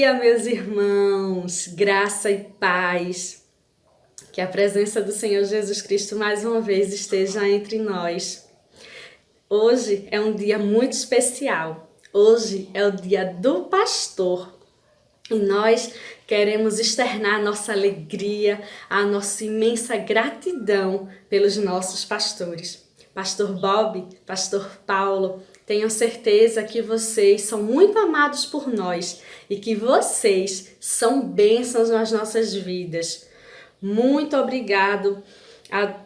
dia, meus irmãos! Graça e paz. Que a presença do Senhor Jesus Cristo mais uma vez esteja entre nós. Hoje é um dia muito especial. Hoje é o dia do pastor. E nós queremos externar nossa alegria, a nossa imensa gratidão pelos nossos pastores. Pastor Bob, Pastor Paulo, tenho certeza que vocês são muito amados por nós e que vocês são bênçãos nas nossas vidas. Muito obrigado.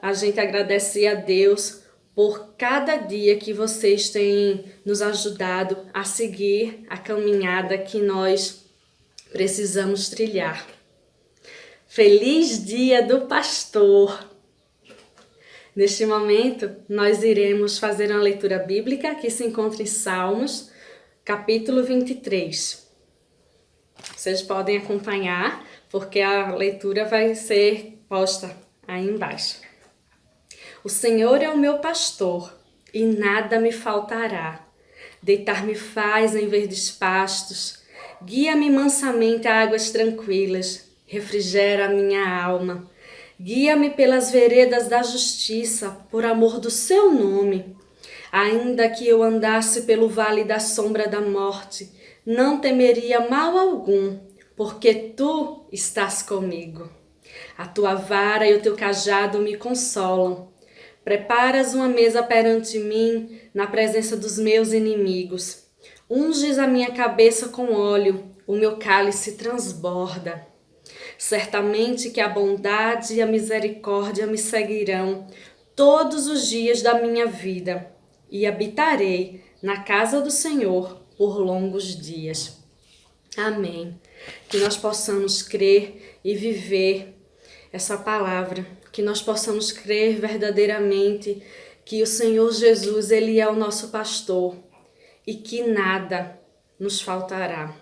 A gente agradece a Deus por cada dia que vocês têm nos ajudado a seguir a caminhada que nós precisamos trilhar. Feliz Dia do Pastor! Neste momento, nós iremos fazer uma leitura bíblica que se encontra em Salmos, capítulo 23. Vocês podem acompanhar, porque a leitura vai ser posta aí embaixo. O Senhor é o meu pastor, e nada me faltará. Deitar-me faz em verdes pastos, guia-me mansamente a águas tranquilas, refrigera a minha alma. Guia-me pelas veredas da justiça, por amor do seu nome. Ainda que eu andasse pelo vale da sombra da morte, não temeria mal algum, porque tu estás comigo. A tua vara e o teu cajado me consolam. Preparas uma mesa perante mim, na presença dos meus inimigos. Unges a minha cabeça com óleo, o meu cálice transborda. Certamente que a bondade e a misericórdia me seguirão todos os dias da minha vida, e habitarei na casa do Senhor por longos dias. Amém. Que nós possamos crer e viver essa palavra, que nós possamos crer verdadeiramente que o Senhor Jesus, Ele é o nosso pastor e que nada nos faltará.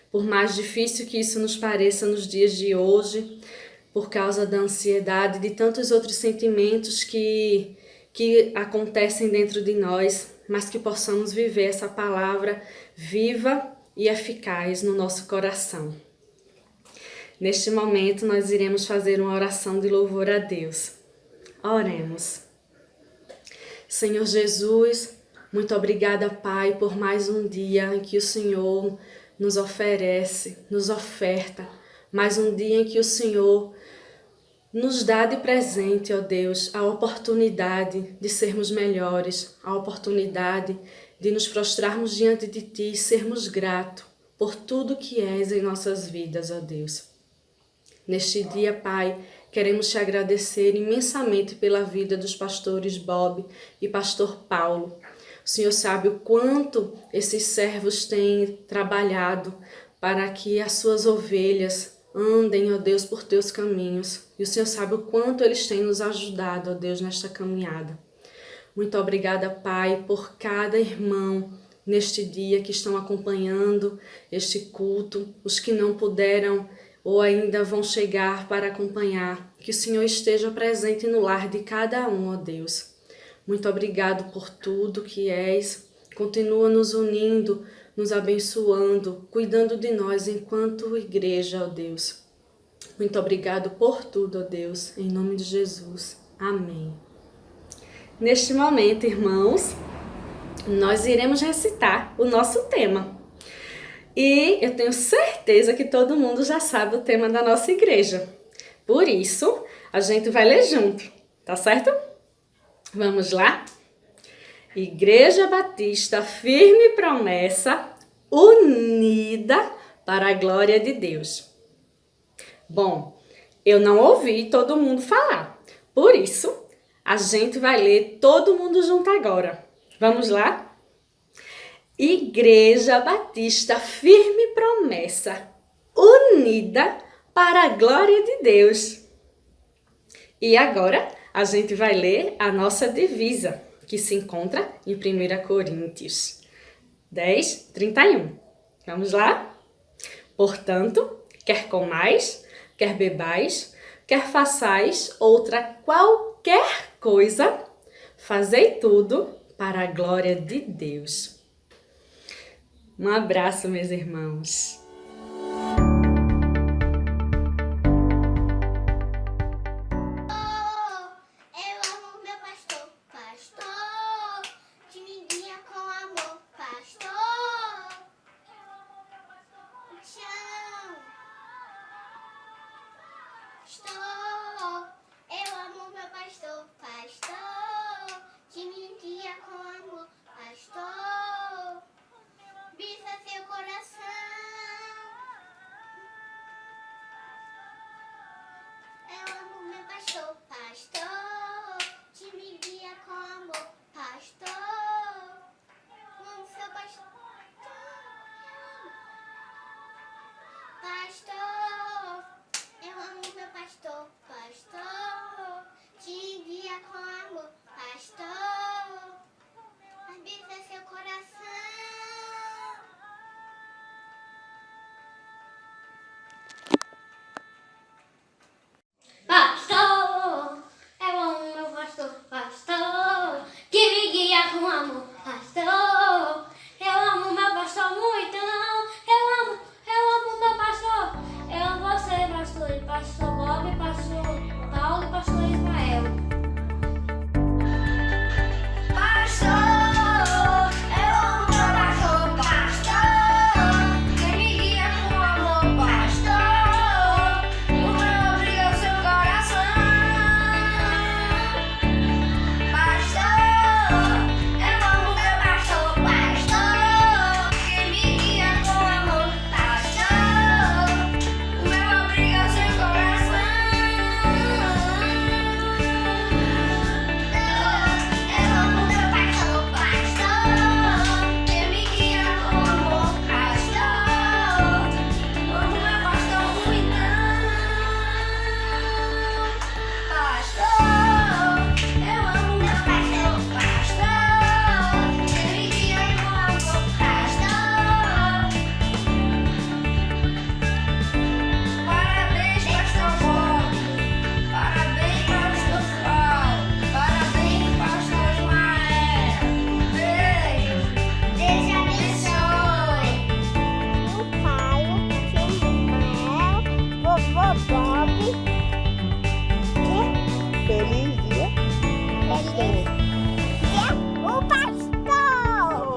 Por mais difícil que isso nos pareça nos dias de hoje, por causa da ansiedade, de tantos outros sentimentos que acontecem dentro de nós, mas que possamos viver essa palavra viva e eficaz no nosso coração. Neste momento, nós iremos fazer uma oração de louvor a Deus. Oremos. Senhor Jesus, muito obrigada, Pai, por mais um dia em que o Senhor nos oferece, nos oferta, mais um dia em que o Senhor nos dá de presente, ó Deus, a oportunidade de sermos melhores, a oportunidade de nos prostrarmos diante de Ti e sermos gratos por tudo que és em nossas vidas, ó Deus. Neste dia, Pai, queremos Te agradecer imensamente pela vida dos pastores Bob e pastor Paulo. O Senhor sabe o quanto esses servos têm trabalhado para que as suas ovelhas andem, ó Deus, por teus caminhos. E o Senhor sabe o quanto eles têm nos ajudado, ó Deus, nesta caminhada. Muito obrigada, Pai, por cada irmão neste dia que estão acompanhando este culto, os que não puderam ou ainda vão chegar para acompanhar. Que o Senhor esteja presente no lar de cada um, ó Deus. Muito obrigado por tudo que és. Continua nos unindo, nos abençoando, cuidando de nós enquanto igreja, ó Deus. Muito obrigado por tudo, ó Deus. Em nome de Jesus. Amém. Neste momento, irmãos, nós iremos recitar o nosso tema. E eu tenho certeza que todo mundo já sabe o tema da nossa igreja. Por isso, a gente vai ler junto, tá certo? Vamos lá? Igreja Batista Firme Promessa, unida para a glória de Deus. Bom, eu não ouvi todo mundo falar, por isso a gente vai ler todo mundo junto agora. Vamos lá? Igreja Batista Firme Promessa, unida para a glória de Deus. E agora a gente vai ler a nossa divisa, que se encontra em 1 Coríntios 10, 31. Vamos lá? Portanto, quer comais, quer bebais, quer façais outra qualquer coisa, fazei tudo para a glória de Deus. Um abraço, meus irmãos. pastor. Eu amo meu pastor, pastor. Que me guia com amor, pastor. Visa seu coração. Eu amo meu pastor, pastor. Que me guia com amor, pastor. Amo seu pastor. Pastor, eu amo meu pastor, pastor. Te guia com amor, pastor. Habita seu coração. Pastor, eu amo meu pastor, pastor. Que me guia com amor, pastor. Eu amo meu pastor muito, não. Eu amo meu pastor. Eu amo você, pastor. E pastor Bob, pastor Paulo e pastor Ismael. Pastor, eu amo meu pastor, pastor. Que me guia com amor, pastor. O meu abrigo é o seu coração. Pastor, eu amo meu pastor, pastor. Que me guia com amor, pastor. O meu abrigo é o seu coração. Eu amo meu pastor, pastor. Que me guia com amor, pastor. Amo meu pastor muito. Pastor, eu amo meu pastor, pastor. Que me guia com amor, pastor. Parabéns, pastor Bob. Parabéns, pastor Paulo. Parabéns, pastor Ismael. Beijo. Deus abençoe. O pai, o Ismael, vovô Bob. Feliz dia. Feliz dia, o pastor.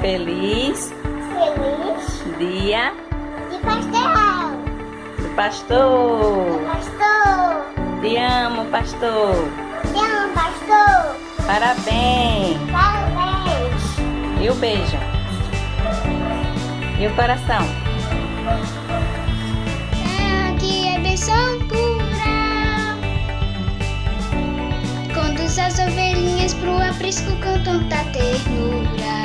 Feliz Feliz dia de pastel. do pastor. Pastor, Te amo, pastor. te amo, pastor. Parabéns. Parabéns. E o beijo. E o coração. Aqui é benção pura. Conduz as ovelhinhas pro aprisco com tanta ternura.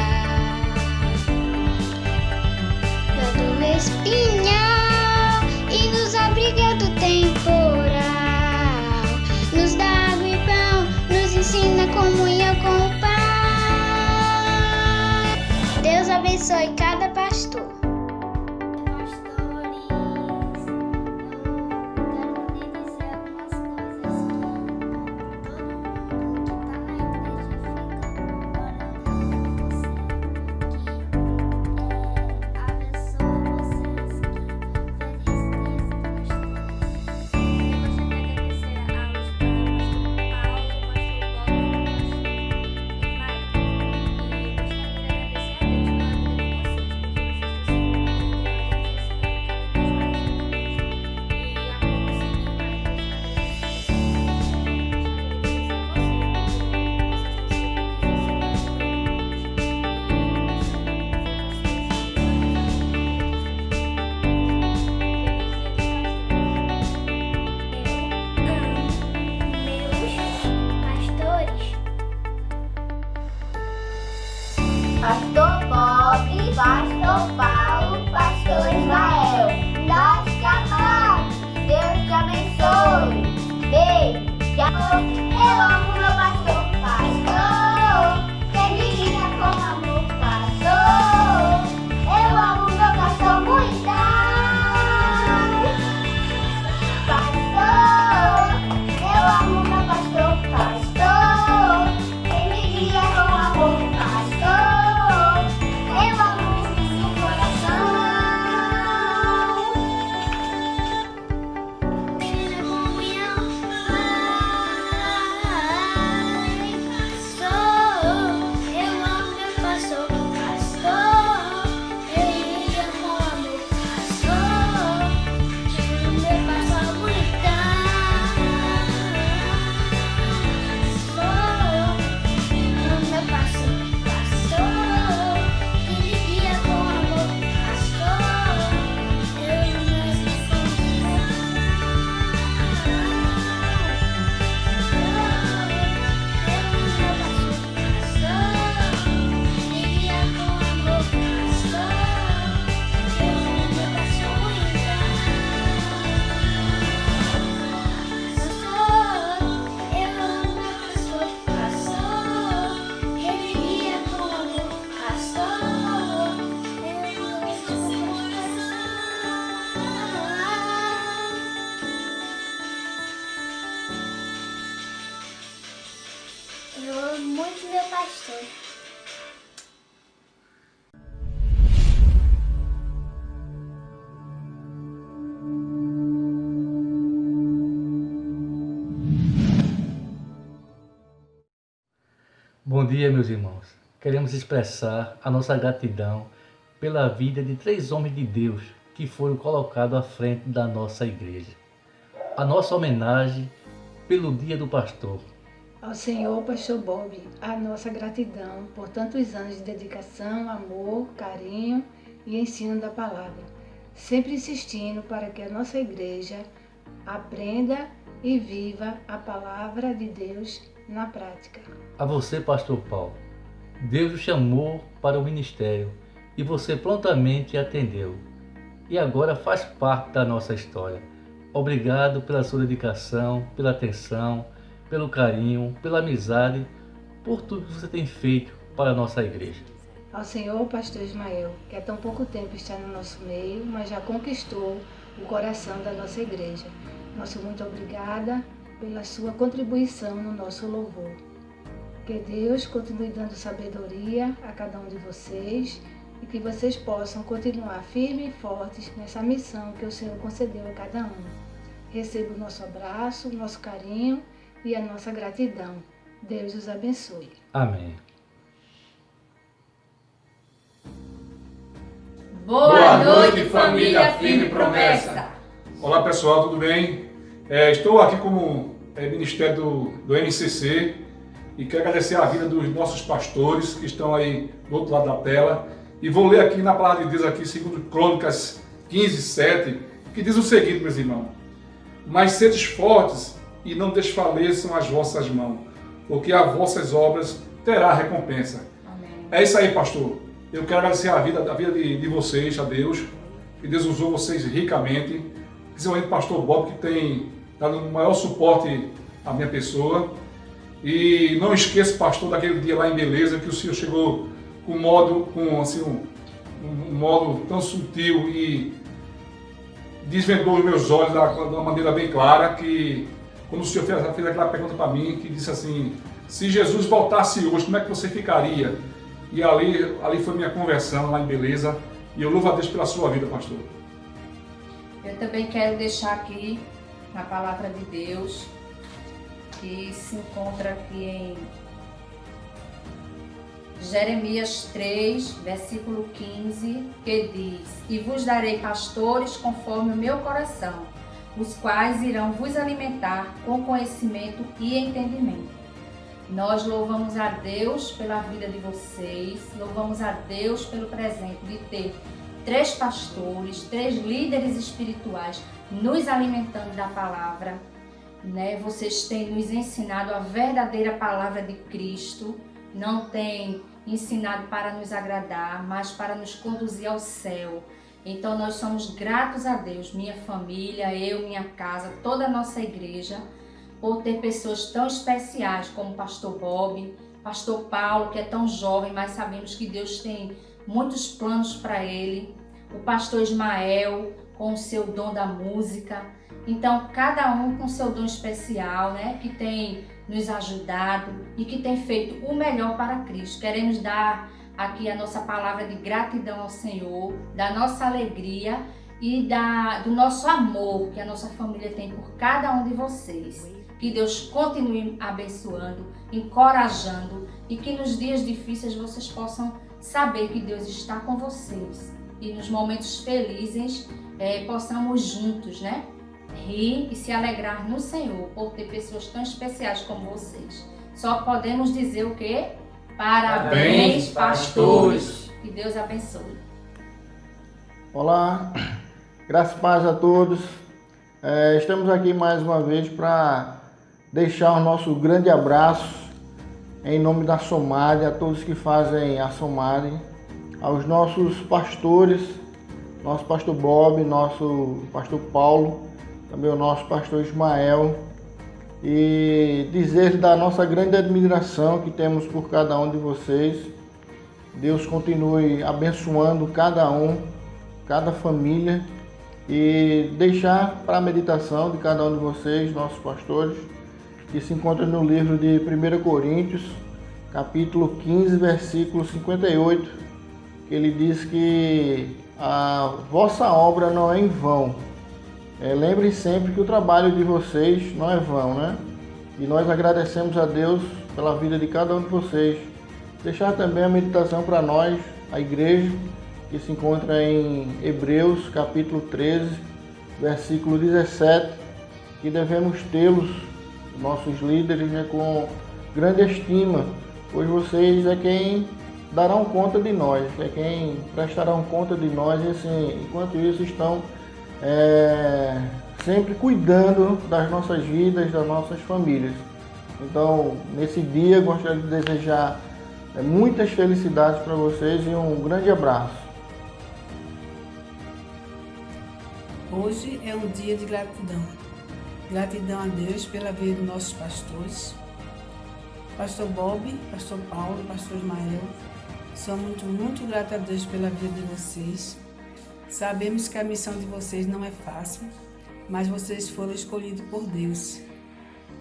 Do espinhal e nos abriga do temporal. Nos dá água e pão, nos ensina comunhão com o Pai. Deus abençoe cada pastor. pastor. Bom dia, meus irmãos. Queremos expressar a nossa gratidão pela vida de 3 homens de Deus que foram colocados à frente da nossa igreja. A nossa homenagem pelo Dia do Pastor. Ao Senhor, Pastor Bob, a nossa gratidão por tantos anos de dedicação, amor, carinho e ensino da palavra, sempre insistindo para que a nossa igreja aprenda e viva a palavra de Deus na prática. A você, Pastor Paulo, Deus o chamou para o ministério e você prontamente atendeu. E agora faz parte da nossa história. Obrigado pela sua dedicação, pela atenção, pelo carinho, pela amizade, por tudo que você tem feito para a nossa igreja. Ao Senhor, Pastor Ismael, que há tão pouco tempo está no nosso meio, mas já conquistou o coração da nossa igreja. Nosso muito obrigada pela sua contribuição no nosso louvor. Que Deus continue dando sabedoria a cada um de vocês e que vocês possam continuar firmes e fortes nessa missão que o Senhor concedeu a cada um. Receba o nosso abraço, o nosso carinho e a nossa gratidão. Deus os abençoe. Amém. Boa noite, família Firme Promessa. Olá pessoal, tudo bem? Estou aqui como Ministério do MCC e quero agradecer a vida dos nossos pastores que estão aí do outro lado da tela. E vou ler aqui na palavra de Deus, aqui, segundo Crônicas 15:7, que diz o seguinte, meus irmãos: mas sedes fortes e não desfaleçam as vossas mãos, porque as vossas obras terá recompensa. Amém. É isso aí, pastor. Eu quero agradecer a vida de vocês, a Deus, que Deus usou vocês ricamente, principalmente o pastor Bob, que tem dado o maior suporte à minha pessoa. E não esqueça, pastor, daquele dia lá em Beleza, que o senhor chegou com um modo tão sutil e desvendou os meus olhos de uma maneira bem clara, que quando o senhor fez aquela pergunta para mim, que disse assim: se Jesus voltasse hoje, como é que você ficaria? E ali foi minha conversão lá em Beleza, e eu louvo a Deus pela sua vida, pastor. Eu também quero deixar aqui a palavra de Deus, que se encontra aqui em Jeremias 3, versículo 15, que diz: e vos darei pastores conforme o meu coração, os quais irão vos alimentar com conhecimento e entendimento. Nós louvamos a Deus pela vida de vocês, louvamos a Deus pelo presente de ter 3 pastores, 3 líderes espirituais nos alimentando da palavra, né? Vocês têm nos ensinado a verdadeira palavra de Cristo, não têm ensinado para nos agradar, mas para nos conduzir ao céu. Então nós somos gratos a Deus, minha família, eu, minha casa, toda a nossa igreja, por ter pessoas tão especiais como o pastor Bob, pastor Paulo, que é tão jovem, mas sabemos que Deus tem muitos planos para ele, o pastor Ismael, com o seu dom da música. Então, cada um com seu dom especial, né, que tem nos ajudado e que tem feito o melhor para Cristo. Queremos dar aqui a nossa palavra de gratidão ao Senhor, da nossa alegria e do nosso amor que a nossa família tem por cada um de vocês. Que Deus continue abençoando, encorajando e que nos dias difíceis vocês possam saber que Deus está com vocês. E nos momentos felizes possamos juntos, né, rir e se alegrar no Senhor por ter pessoas tão especiais como vocês. Só podemos dizer o quê? Parabéns, pastores! Que Deus abençoe. Olá, graças e paz a todos. Estamos aqui mais uma vez para deixar o nosso grande abraço em nome da Somari, a todos que fazem a Somari, aos nossos pastores, nosso pastor Bob, nosso pastor Paulo, também o nosso pastor Ismael, e dizer da nossa grande admiração que temos por cada um de vocês. Deus continue abençoando cada um, cada família, e deixar para a meditação de cada um de vocês, nossos pastores, que se encontra no livro de 1 Coríntios, capítulo 15, versículo 58, que ele diz que a vossa obra não é em vão. Lembrem sempre que o trabalho de vocês não é vão, né? E nós agradecemos a Deus pela vida de cada um de vocês. Deixar também a meditação para nós, a igreja, que se encontra em Hebreus, capítulo 13, versículo 17, que devemos tê-los, nossos líderes, né, com grande estima, pois vocês é quem darão conta de nós, é quem prestarão conta de nós, e assim, enquanto isso estão sempre cuidando das nossas vidas, das nossas famílias. Então, nesse dia, gostaria de desejar muitas felicidades para vocês e um grande abraço. Hoje é um dia de gratidão. Gratidão a Deus pela vida dos nossos pastores, Pastor Bob, Pastor Paulo, Pastor Ismael. Somos muito gratos a Deus pela vida de vocês. Sabemos que a missão de vocês não é fácil, mas vocês foram escolhidos por Deus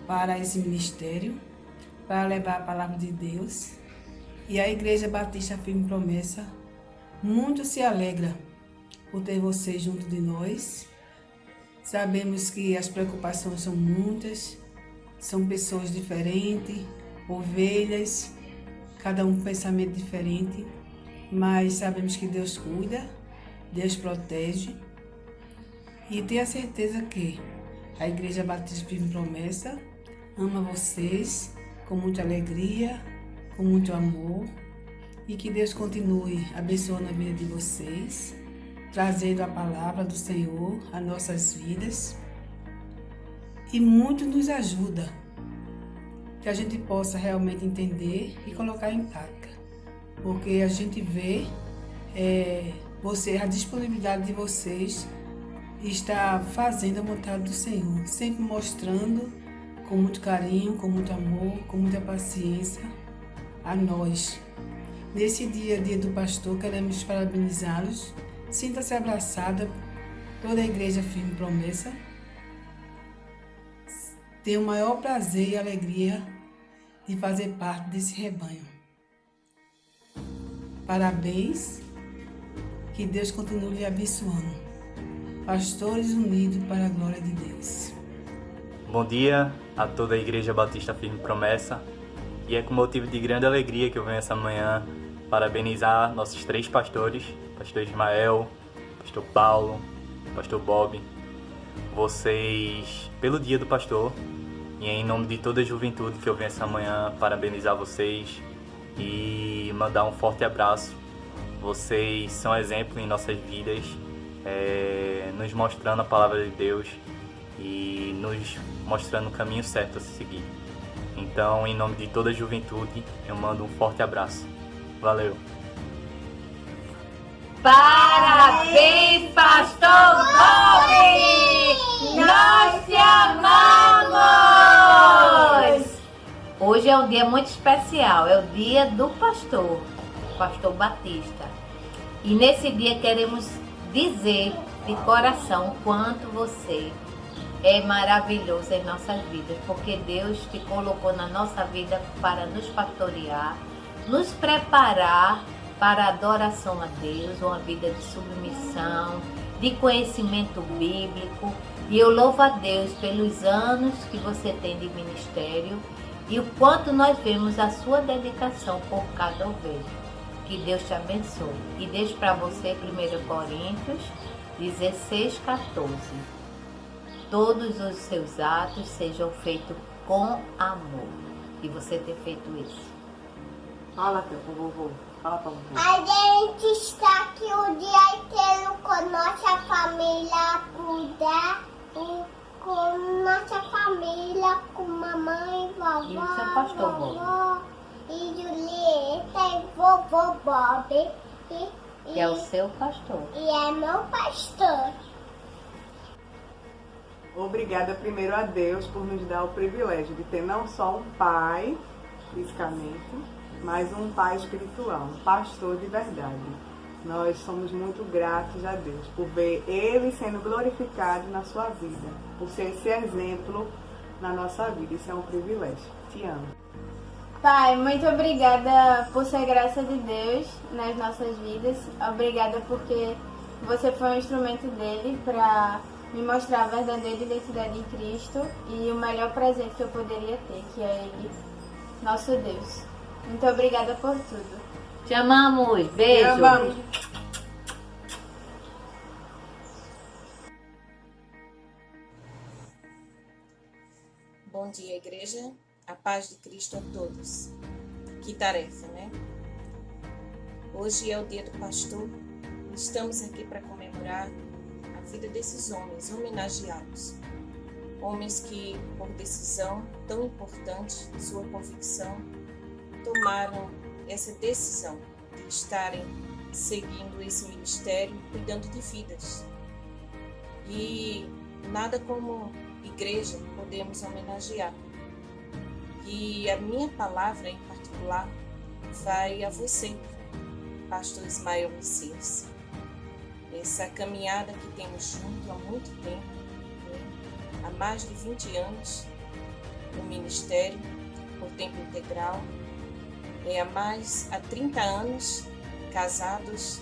para esse ministério, para levar a palavra de Deus. E a Igreja Batista Firme Promessa muito se alegra por ter vocês junto de nós. Sabemos que as preocupações são muitas, são pessoas diferentes, ovelhas, cada um com pensamento diferente, mas sabemos que Deus cuida, Deus protege, e tenha certeza que a Igreja Batista Firme Promessa ama vocês com muita alegria, com muito amor, e que Deus continue abençoando a vida de vocês, trazendo a palavra do Senhor às nossas vidas, e muito nos ajuda, que a gente possa realmente entender e colocar em prática, porque a gente vê a disponibilidade de vocês está fazendo a vontade do Senhor, sempre mostrando com muito carinho, com muito amor, com muita paciência a nós. Nesse dia do pastor, queremos parabenizá-los. Sinta-se abraçada, toda a Igreja Firme Promessa. Tenho o maior prazer e alegria de fazer parte desse rebanho. Parabéns, que Deus continue lhe abençoando. Pastores unidos para a glória de Deus. Bom dia a toda a Igreja Batista Firme Promessa, e é com motivo de grande alegria que eu venho essa manhã parabenizar nossos 3 pastores, Pastor Ismael, Pastor Paulo, Pastor Bob, vocês pelo dia do pastor, e em nome de toda a juventude que eu venho essa manhã parabenizar vocês e mandar um forte abraço. Vocês são exemplo em nossas vidas, nos mostrando a palavra de Deus e nos mostrando o caminho certo a seguir. Então, em nome de toda a juventude, eu mando um forte abraço. Valeu! Parabéns, Pastor Bob! Nós te amamos! Hoje é um dia muito especial, é o dia do pastor, Pastor Batista. E nesse dia queremos dizer de coração o quanto você é maravilhoso em nossas vidas, porque Deus te colocou na nossa vida para nos pastorear, nos preparar para a adoração a Deus, uma vida de submissão, de conhecimento bíblico. E eu louvo a Deus pelos anos que você tem de ministério e o quanto nós vemos a sua dedicação por cada ovelha. Que Deus te abençoe. E deixo para você 1 Coríntios 16:14. Todos os seus atos sejam feitos com amor. E você ter feito isso. Fala, vovô. Fala pra vovô. A gente está aqui o dia inteiro com nossa família, com nossa família, com mamãe, vovó, E o seu pastor, vovó, e Julieta, e vovô Bob. Que é o seu pastor. E é meu pastor. Obrigada primeiro a Deus por nos dar o privilégio de ter não só um pai, fisicamente, mas um pai espiritual, um pastor de verdade. Nós somos muito gratos a Deus por ver Ele sendo glorificado na sua vida, por ser esse exemplo na nossa vida. Isso é um privilégio. Te amo. Pai, muito obrigada por ser graça de Deus nas nossas vidas. Obrigada porque você foi um instrumento dele para me mostrar a verdadeira identidade em Cristo e o melhor presente que eu poderia ter, que é Ele, nosso Deus. Muito obrigada por tudo. Te amamos. Beijo. Te amamos. Bom dia, igreja. A paz de Cristo a todos. Que tarefa, né? Hoje é o dia do pastor. Estamos aqui para comemorar a vida desses homens, homenageados. Homens que, por decisão tão importante, sua convicção, tomaram essa decisão de estarem seguindo esse ministério, cuidando de vidas. E nada como igreja podemos homenagear. E a minha palavra em particular vai a você, pastor Ismael Messias. Essa caminhada que temos junto há muito tempo, né? Há mais de 20 anos no ministério, por tempo integral, há 30 anos casados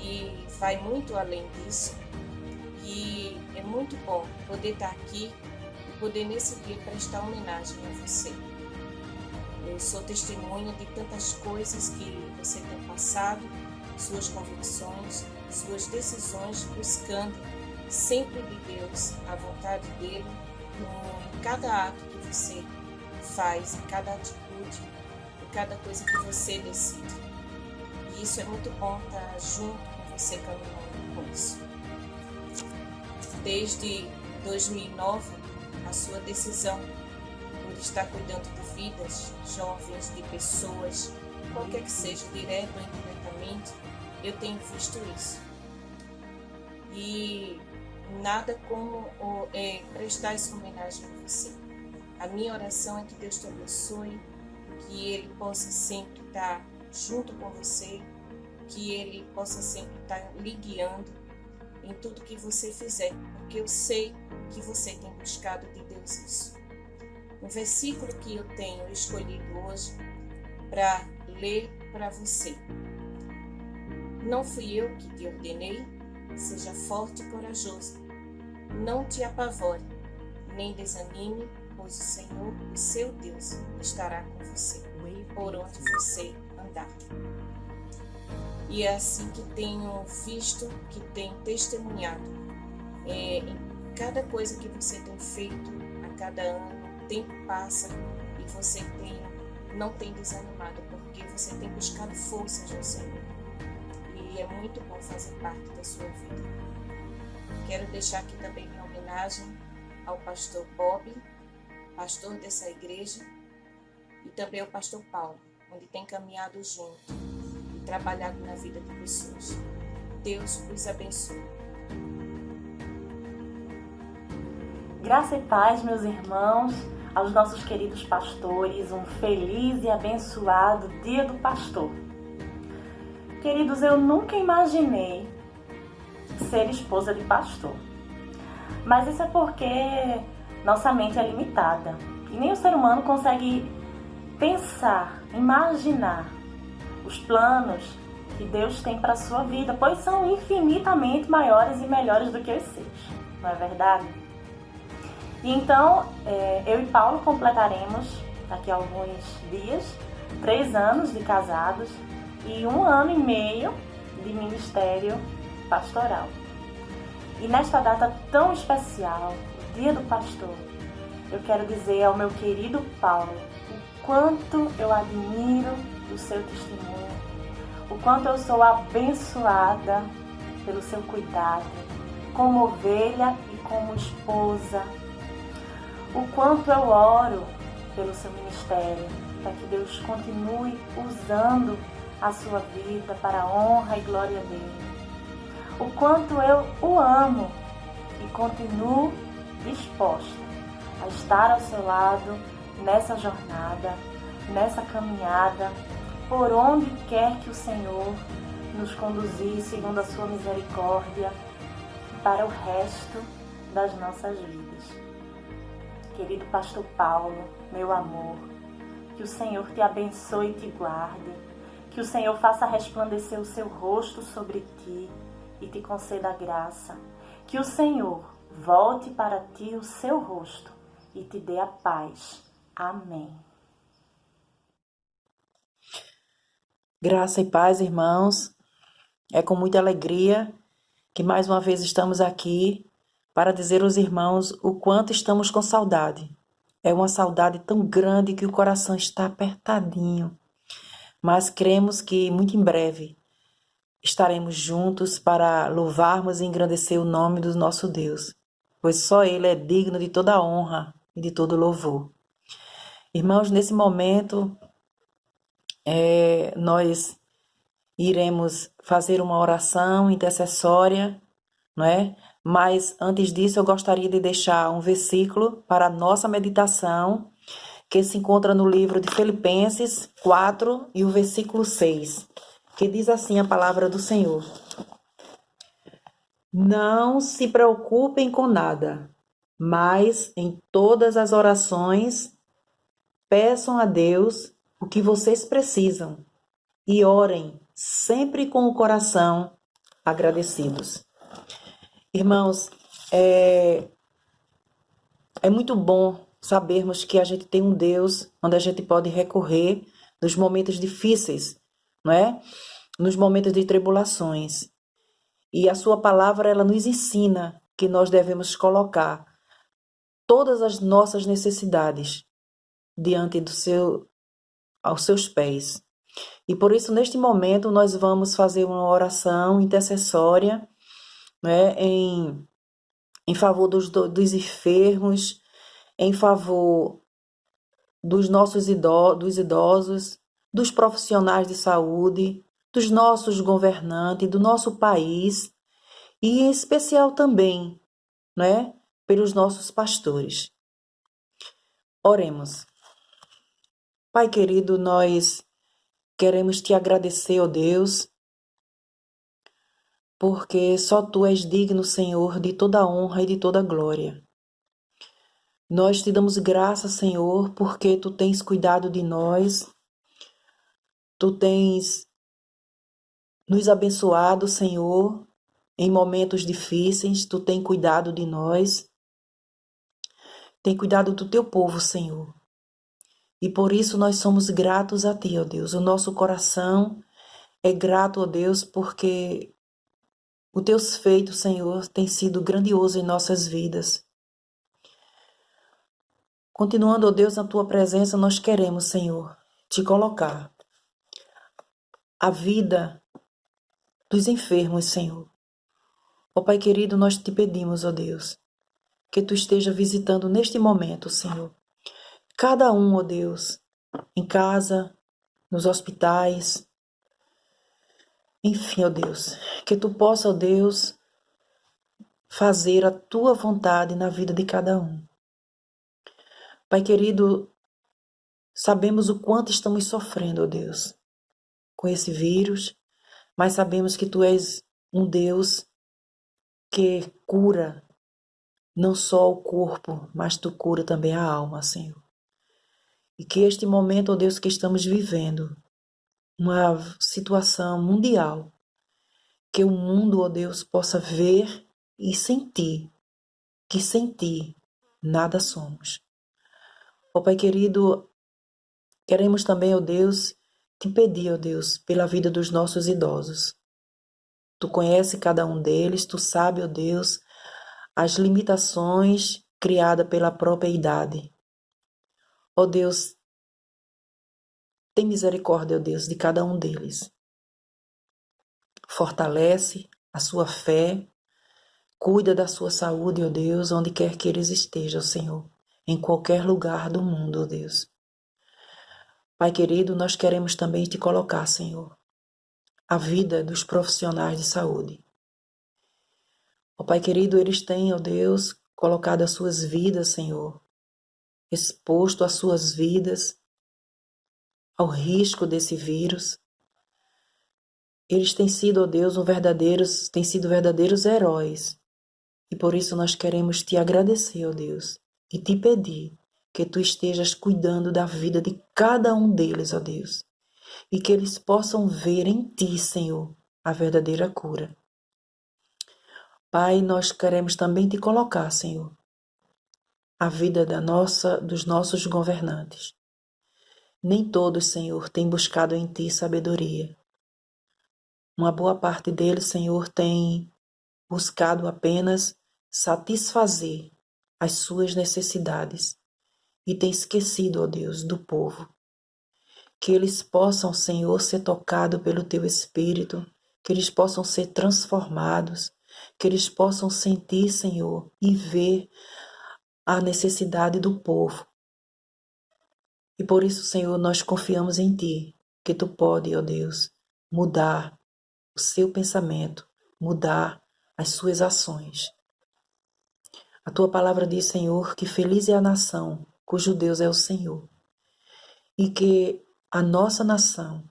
e vai muito além disso. E é muito bom poder estar aqui e poder nesse dia prestar homenagem a você. Eu sou testemunha de tantas coisas que você tem passado, suas convicções, suas decisões, buscando sempre de Deus, a vontade dele, em cada ato que você faz, em cada atitude, em cada coisa que você decide. E isso é muito bom estar junto com você caminhando com isso. Desde 2009, a sua decisão por estar cuidando de vidas, jovens, de pessoas, qualquer que seja, direto ou indiretamente, eu tenho visto isso. E nada como prestar essa homenagem a você. A minha oração é que Deus te abençoe, que Ele possa sempre estar junto com você, que Ele possa sempre estar lhe guiando em tudo que você fizer, porque eu sei que você tem buscado de Deus isso. Um versículo que eu tenho escolhido hoje para ler para você. Não fui eu que te ordenei, seja forte e corajoso. Não te apavore, nem desanime, pois o Senhor, o seu Deus, estará com você, por onde você andar. E é assim que tenho visto, que tenho testemunhado. Em cada coisa que você tem feito, a cada ano, o tempo passa e você não tem desanimado, porque você tem buscado forças no Senhor. E é muito bom fazer parte da sua vida. Quero deixar aqui também minha homenagem ao pastor Bob, pastor dessa igreja, e também ao pastor Paulo, onde tem caminhado junto e trabalhado na vida de pessoas. Deus os abençoe. Graça e paz, meus irmãos, aos nossos queridos pastores, um feliz e abençoado Dia do Pastor. Queridos, eu nunca imaginei ser esposa de pastor, mas isso é porque nossa mente é limitada e nem o ser humano consegue pensar, imaginar os planos que Deus tem para a sua vida, pois são infinitamente maiores e melhores do que os seus, não é verdade? E então, eu e Paulo completaremos, daqui a alguns dias, 3 anos de casados e 1 ano e meio de ministério pastoral. E nesta data tão especial, o Dia do Pastor, eu quero dizer ao meu querido Paulo o quanto eu admiro o seu testemunho, o quanto eu sou abençoada pelo seu cuidado, como ovelha e como esposa, o quanto eu oro pelo seu ministério, para que Deus continue usando a sua vida para a honra e glória dele. O quanto eu o amo e continuo disposta a estar ao seu lado nessa jornada, nessa caminhada, por onde quer que o Senhor nos conduzir segundo a sua misericórdia para o resto das nossas vidas. Querido pastor Paulo, meu amor, Que o Senhor te abençoe e te guarde. Que o Senhor faça resplandecer o seu rosto sobre ti e te conceda graça. Que o Senhor volte para ti o seu rosto e te dê a paz. Amém. Graça e paz, irmãos. É com muita alegria que mais uma vez estamos aqui para dizer aos irmãos o quanto estamos com saudade. É uma saudade tão grande que o coração está apertadinho. Mas cremos que muito em breve estaremos juntos para louvarmos e engrandecer o nome do nosso Deus, pois só Ele é digno de toda honra e de todo louvor. Irmãos, nesse momento, nós iremos fazer uma oração intercessória, não é? Mas antes disso eu gostaria de deixar um versículo para a nossa meditação, que se encontra no livro de Filipenses 4 e o versículo 6, que diz assim a palavra do Senhor: Não se preocupem com nada, mas em todas as orações peçam a Deus o que vocês precisam e orem sempre com o coração agradecidos. Irmãos, é muito bom sabermos que a gente tem um Deus onde a gente pode recorrer nos momentos difíceis, não é? Nos momentos de tribulações. E a sua palavra, ela nos ensina que nós devemos colocar todas as nossas necessidades diante aos seus pés. E por isso, neste momento, nós vamos fazer uma oração intercessória, né, em favor dos enfermos, em favor dos nossos idosos, dos profissionais de saúde, dos nossos governantes, do nosso país, e em especial também, né, pelos nossos pastores. Oremos. Pai querido, nós queremos te agradecer, ó Deus, porque só Tu és digno, Senhor, de toda honra e de toda glória. Nós te damos graça, Senhor, porque Tu tens cuidado de nós, Tu tens nos abençoado, Senhor, em momentos difíceis, Tu tens cuidado de nós, tem cuidado do Teu povo, Senhor. E por isso nós somos gratos a Ti, ó Deus. O nosso coração é grato, ó Deus, porque os Teus feitos, Senhor, têm sido grandiosos em nossas vidas. Continuando, ó Deus, na Tua presença, nós queremos, Senhor, Te colocar a vida dos enfermos, Senhor. Ó Pai querido, nós Te pedimos, ó Deus, que Tu esteja visitando neste momento, Senhor, cada um, ó Deus, em casa, nos hospitais, enfim, ó Deus, que Tu possa, ó Deus, fazer a Tua vontade na vida de cada um. Pai querido, sabemos o quanto estamos sofrendo, ó Deus, com esse vírus, mas sabemos que Tu és um Deus que cura não só o corpo, mas Tu cura também a alma, Senhor. E que este momento, ó Deus, que estamos vivendo, uma situação mundial, que o mundo, ó Deus, possa ver e sentir que sem Ti nada somos. Ó Pai querido, queremos também, ó Deus, Te pedir, ó Deus, pela vida dos nossos idosos. Tu conhece cada um deles, Tu sabe, ó Deus, as limitações criadas pela própria idade. Ó Deus, tem misericórdia, ó Deus, de cada um deles. Fortalece a sua fé, cuida da sua saúde, ó Deus, onde quer que eles estejam, Senhor, em qualquer lugar do mundo, ó Deus. Pai querido, nós queremos também Te colocar, Senhor, a vida dos profissionais de saúde. Ó Pai querido, eles têm, ó Deus, colocado as suas vidas, Senhor, exposto as suas vidas ao risco desse vírus. Eles têm sido, ó Deus, têm sido verdadeiros heróis. E por isso nós queremos Te agradecer, ó Deus, e Te pedir que Tu estejas cuidando da vida de cada um deles, ó Deus, e que eles possam ver em Ti, Senhor, a verdadeira cura. Pai, nós queremos também Te colocar, Senhor, a vida dos nossos governantes. Nem todos, Senhor, têm buscado em Ti sabedoria. Uma boa parte deles, Senhor, tem buscado apenas satisfazer as suas necessidades e tem esquecido, ó Deus, do povo. Que eles possam, Senhor, ser tocados pelo Teu Espírito, que eles possam ser transformados, que eles possam sentir, Senhor, e ver a necessidade do povo. E por isso, Senhor, nós confiamos em Ti, que Tu pode, ó Deus, mudar o seu pensamento, mudar as suas ações. A Tua palavra diz, Senhor, que feliz é a nação cujo Deus é o Senhor. E que a nossa nação,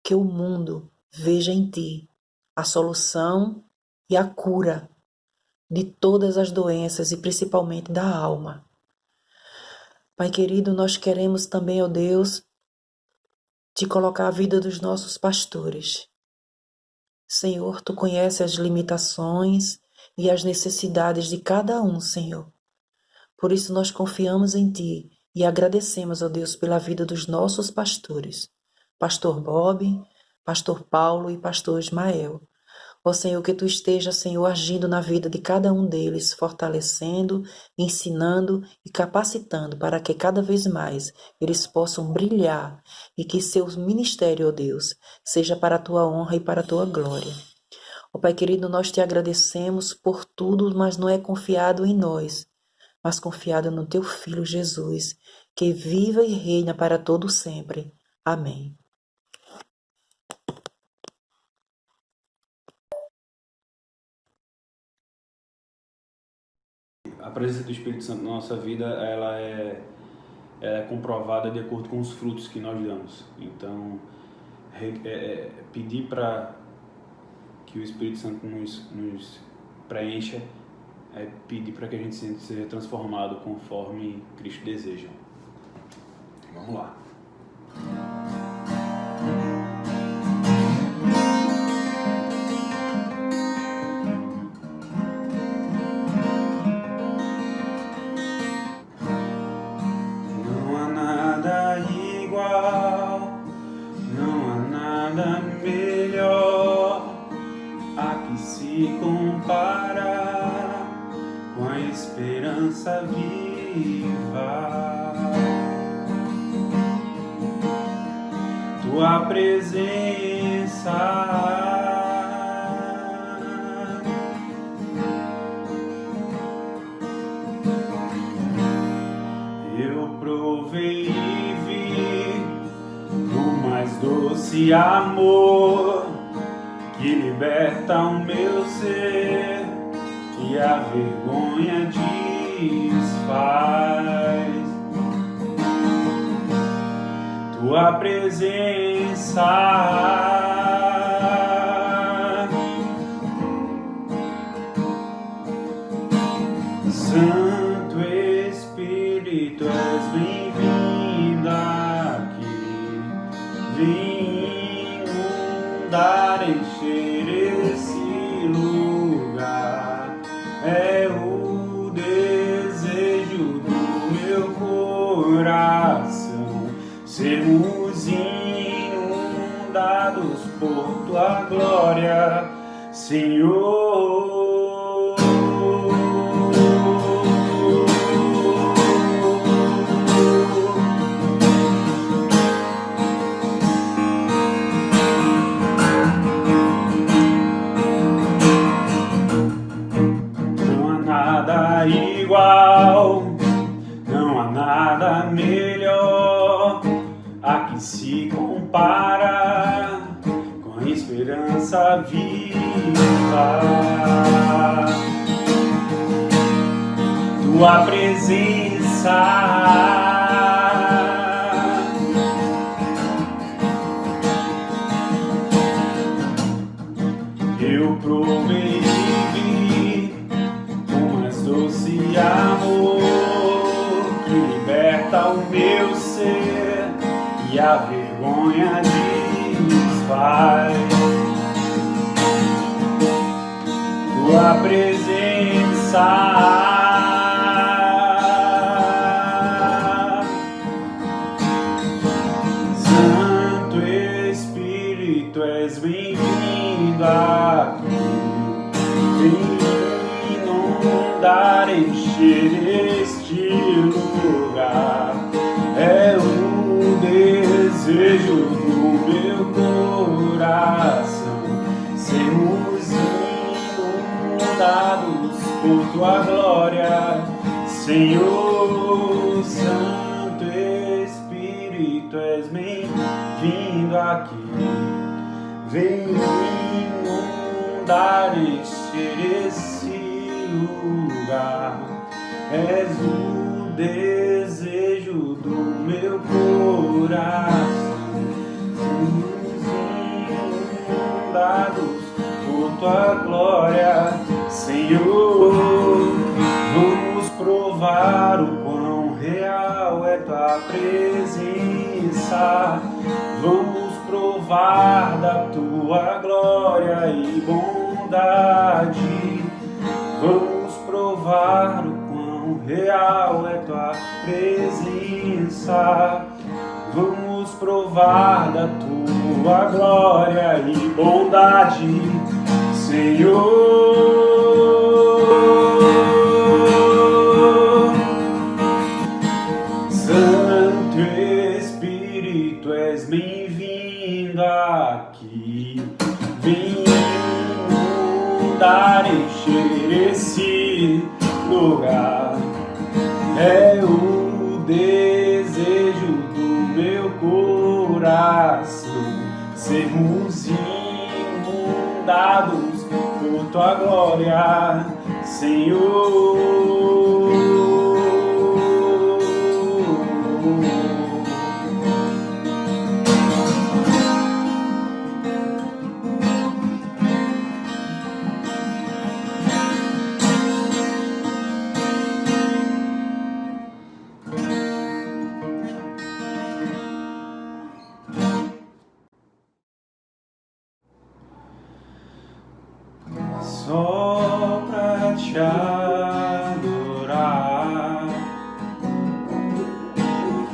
que o mundo veja em Ti a solução e a cura de todas as doenças e principalmente da alma. Pai querido, nós queremos também, ó Deus, Te colocar a vida dos nossos pastores. Senhor, Tu conheces as limitações e as necessidades de cada um, Senhor. Por isso nós confiamos em Ti e agradecemos, ó Deus, pela vida dos nossos pastores, Pastor Bob, Pastor Paulo e Pastor Ismael. Ó Senhor, que Tu esteja, Senhor, agindo na vida de cada um deles, fortalecendo, ensinando e capacitando para que cada vez mais eles possam brilhar e que seu ministério, ó Deus, seja para a Tua honra e para a Tua glória. Ó Pai querido, nós Te agradecemos por tudo, mas não é confiado em nós, mas confiado no Teu Filho Jesus, que viva e reina para todo sempre. Amém. A presença do Espírito Santo na nossa vida, ela é comprovada de acordo com os frutos que nós damos. Então, pedir para que o Espírito Santo nos preencha é pedir para que a gente seja transformado conforme Cristo deseja. Vamos lá. Não há nada igual, não há nada melhor a que se comparar com a esperança viva. Tua presença eu provei e vi o mais doce amor que liberta o meu ser e a vergonha desfaz. Tua presença Santo Espírito, és bem-vindo aqui. Vem inundar, encher esse lugar. É o desejo do meu coração sermos inundados por Tua glória, Senhor. Não há nada igual, não há nada melhor a que se compara com a esperança viva. Tua presença eu provei e vi o mais doce amor que liberta liberta o meu ser e a vergonha desfaz. Tua presença és bem-vindo aqui, vem inundar, encher este lugar. É o desejo do meu coração, sermos inundados por tua glória, Senhor. Santo Espírito, és bem-vindo aqui. Vem inundar, encher esse lugar. És o desejo do meu coração. Somos inundados por tua glória, Senhor. Vamos provar o quão real é tua presença. Vamos provar da tua glória e bondade. Vamos provar o quão real é tua presença. Vamos provar da tua glória e bondade, Senhor. Santo Espírito, és bem-vindo aqui, vem inundar, encher esse lugar. É o desejo do meu coração, sermos inundados por tua glória, Senhor. Só pra te adorar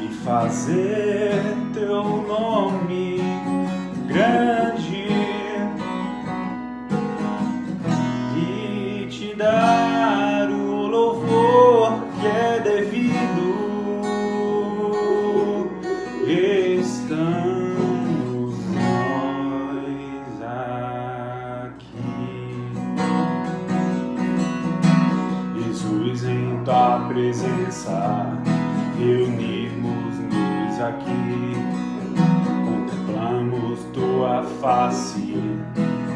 e fazer teu nome grande e te dar o louvor que é devido. Estamos nós aqui, Jesus, em tua presença, reunirmos-nos aqui, contemplamos tua face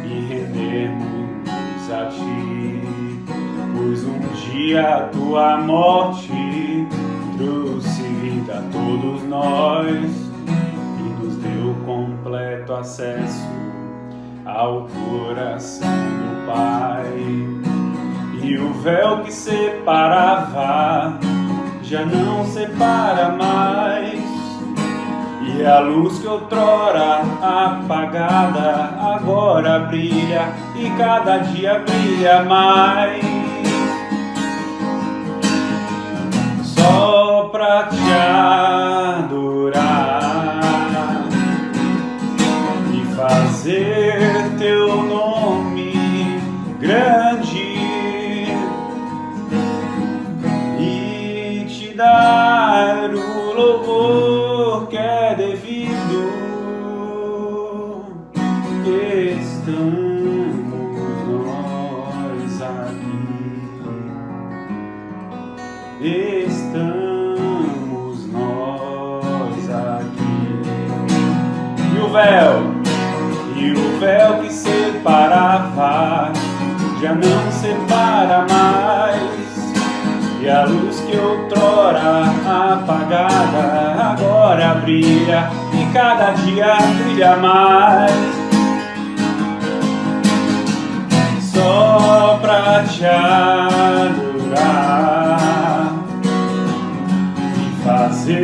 e rendermos-nos a ti, pois um dia a tua morte trouxe vida a todos nós e nos deu completo acesso ao coração do Pai. E o véu que separava já não separa mais, e a luz que outrora apagada agora brilha e cada dia brilha mais. Só pra te adorar e fazer teu nome grande e te dar o louvor que é devido. Estamos nós aqui, estamos nós aqui. E o véu que separava já não separa mais, e a luz que outrora apagada agora brilha e cada dia brilha mais. Só pra te adorar e fazer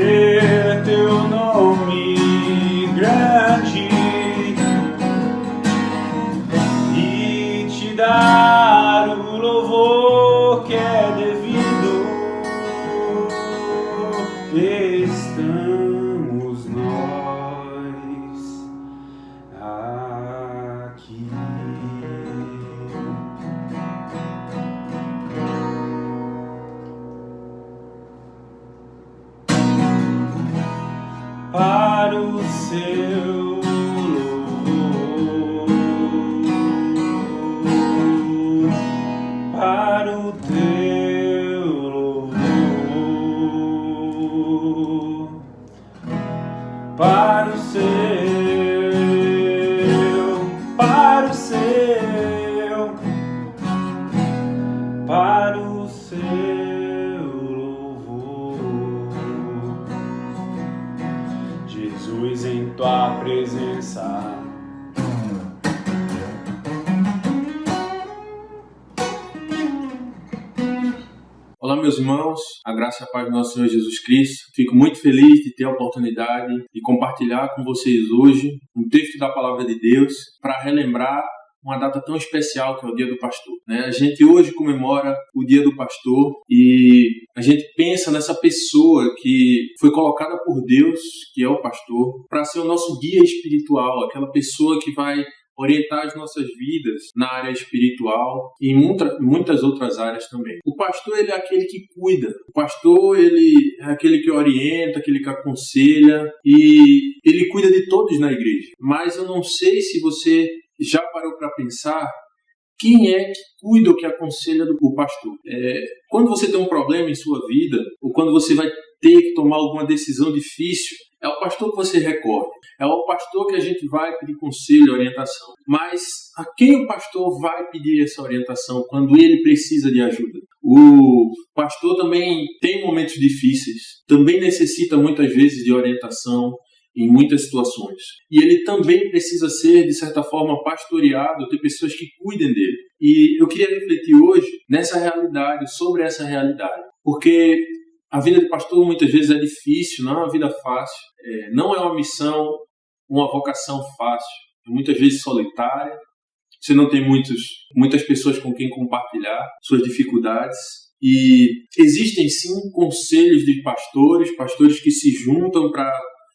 para o seu louvor, para o teu louvor, para o seu, para o seu, para o seu louvor. Jesus, em tua presença. Olá, meus irmãos, a graça e a paz do nosso Senhor Jesus Cristo. Fico muito feliz de ter a oportunidade de compartilhar com vocês hoje um texto da Palavra de Deus para relembrar uma data tão especial que é o Dia do Pastor. A gente hoje comemora o Dia do Pastor e a gente pensa nessa pessoa que foi colocada por Deus, que é o pastor, para ser o nosso guia espiritual, aquela pessoa que vai orientar as nossas vidas na área espiritual e em muitas outras áreas também. O pastor, ele é aquele que cuida. O pastor, ele é aquele que orienta, aquele que aconselha e ele cuida de todos na igreja. Mas eu não sei se você já parou para pensar quem é que cuida ou que aconselha o pastor. Quando você tem um problema em sua vida ou quando você vai ter que tomar alguma decisão difícil, é o pastor que você recorre. É o pastor que a gente vai pedir conselho e orientação. Mas a quem o pastor vai pedir essa orientação quando ele precisa de ajuda? O pastor também tem momentos difíceis, também necessita muitas vezes de orientação em muitas situações. E ele também precisa ser, de certa forma, pastoreado, ter pessoas que cuidem dele. E eu queria refletir hoje nessa realidade, sobre essa realidade. Porque a vida de pastor muitas vezes é difícil, não é uma vida fácil, não é uma missão, uma vocação fácil, é muitas vezes solitária, você não tem muitas pessoas com quem compartilhar suas dificuldades e existem sim conselhos de pastores que se juntam para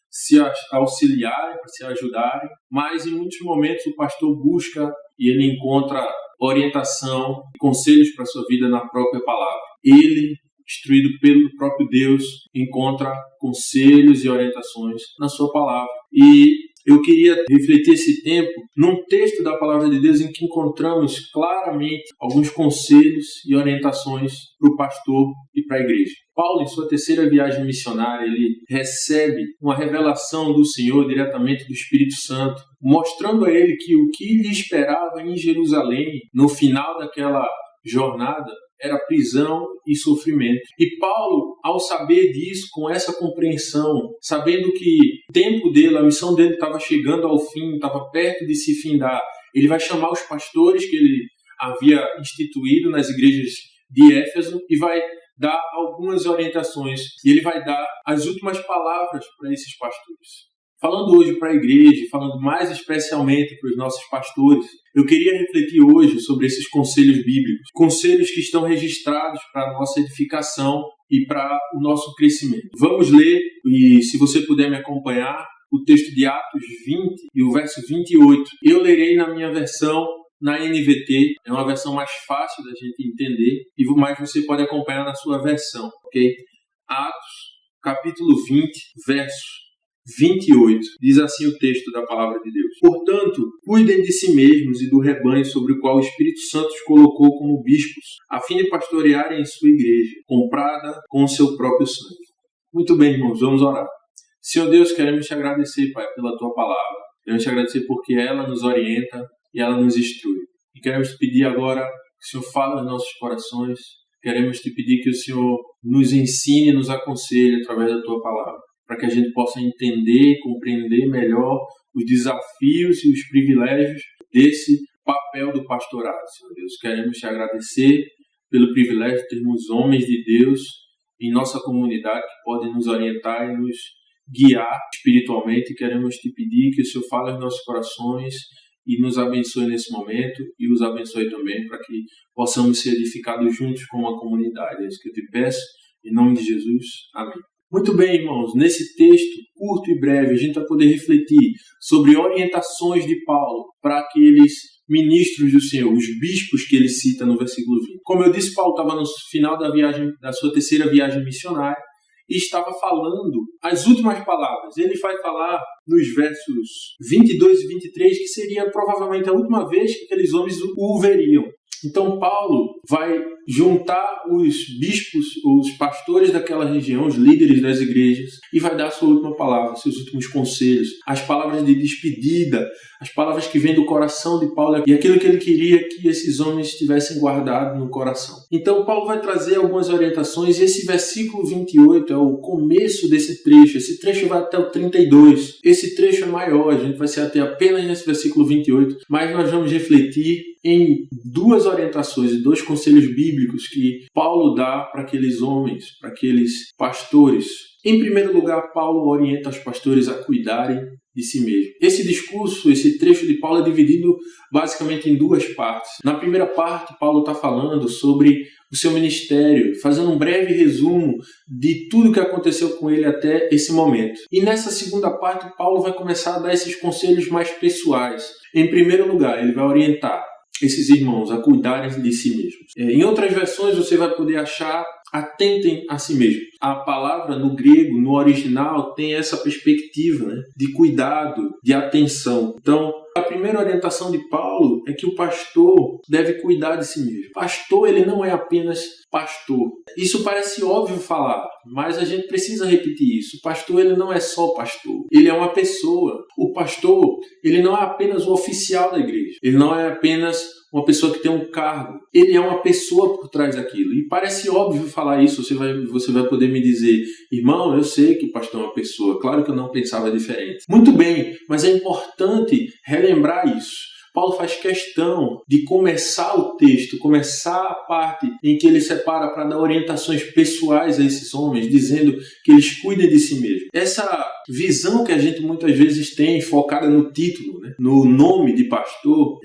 se auxiliarem, para se ajudarem, mas em muitos momentos o pastor busca e ele encontra orientação, conselhos para a sua vida na própria palavra. Ele, instruído pelo próprio Deus, encontra conselhos e orientações na sua palavra. E eu queria refletir esse tempo num texto da palavra de Deus em que encontramos claramente alguns conselhos e orientações para o pastor e para a igreja. Paulo, em sua terceira viagem missionária, ele recebe uma revelação do Senhor diretamente do Espírito Santo, mostrando a ele que o que lhe esperava em Jerusalém, no final daquela jornada, era prisão e sofrimento. E Paulo, ao saber disso, com essa compreensão, sabendo que o tempo dele, a missão dele estava chegando ao fim, estava perto de se findar, ele vai chamar os pastores que ele havia instituído nas igrejas de Éfeso e vai dar algumas orientações. E ele vai dar as últimas palavras para esses pastores. Falando hoje para a igreja, falando mais especialmente para os nossos pastores, eu queria refletir hoje sobre esses conselhos bíblicos, conselhos que estão registrados para a nossa edificação e para o nosso crescimento. Vamos ler, e se você puder me acompanhar, o texto de Atos 20 e o verso 28. Eu lerei na minha versão, na NVT, é uma versão mais fácil da gente entender, mas você pode acompanhar na sua versão, ok? Atos, capítulo 20, verso 28, diz assim o texto da palavra de Deus. Portanto, cuidem de si mesmos e do rebanho sobre o qual o Espírito Santo os colocou como bispos, a fim de pastorearem em sua igreja, comprada com o seu próprio sangue. Muito bem, irmãos, vamos orar. Senhor Deus, queremos te agradecer, Pai, pela tua palavra. Queremos te agradecer porque ela nos orienta e ela nos instrui. E queremos te pedir agora que o Senhor fale aos nossos corações. Queremos te pedir que o Senhor nos ensine e nos aconselhe através da tua palavra, para que a gente possa entender e compreender melhor os desafios e os privilégios desse papel do pastorado. Senhor Deus, queremos te agradecer pelo privilégio de termos homens de Deus em nossa comunidade que podem nos orientar e nos guiar espiritualmente. Queremos te pedir que o Senhor fale aos nossos corações e nos abençoe nesse momento e os abençoe também para que possamos ser edificados juntos como uma comunidade. É isso que eu te peço, em nome de Jesus. Amém. Muito bem, irmãos, nesse texto curto e breve a gente vai poder refletir sobre orientações de Paulo para aqueles ministros do Senhor, os bispos que ele cita no versículo 20. Como eu disse, Paulo estava no final da sua terceira viagem missionária e estava falando as últimas palavras. Ele vai falar nos versos 22 e 23 que seria provavelmente a última vez que aqueles homens o veriam. Então Paulo vai juntar os bispos, os pastores daquela região, os líderes das igrejas, e vai dar a sua última palavra, seus últimos conselhos, as palavras de despedida, as palavras que vêm do coração de Paulo e aquilo que ele queria que esses homens tivessem guardado no coração. Então Paulo vai trazer algumas orientações e esse versículo 28 é o começo desse trecho. Esse trecho vai até o 32. Esse trecho é maior, a gente vai se ater apenas nesse versículo 28, mas nós vamos refletir em duas orientações e dois conselhos bíblicos que Paulo dá para aqueles homens, para aqueles pastores. Em primeiro lugar, Paulo orienta os pastores a cuidarem de si mesmo. Esse discurso, esse trecho de Paulo é dividido basicamente em duas partes. Na primeira parte, Paulo está falando sobre o seu ministério, fazendo um breve resumo de tudo que aconteceu com ele até esse momento. E nessa segunda parte, Paulo vai começar a dar esses conselhos mais pessoais. Em primeiro lugar, ele vai orientar esses irmãos a cuidarem de si mesmos. Em outras versões você vai poder achar atentem a si mesmo. A palavra no grego, no original, tem essa perspectiva, né, de cuidado, de atenção. Então, a primeira orientação de Paulo é que o pastor deve cuidar de si mesmo. Pastor, ele não é apenas pastor. Isso parece óbvio falar, mas a gente precisa repetir isso. O pastor, ele não é só pastor. Ele é uma pessoa. O pastor, ele não é apenas o oficial da igreja. Ele não é apenas uma pessoa que tem um cargo. Ele é uma pessoa por trás daquilo. E parece óbvio falar isso. Você vai poder me dizer, irmão, eu sei que o pastor é uma pessoa. Claro que eu não pensava diferente. Muito bem, mas é importante relembrar isso. Paulo faz questão de começar o texto, começar a parte em que ele separa para dar orientações pessoais a esses homens, dizendo que eles cuidem de si mesmos. Essa visão que a gente muitas vezes tem, focada no título, né, no nome de pastor,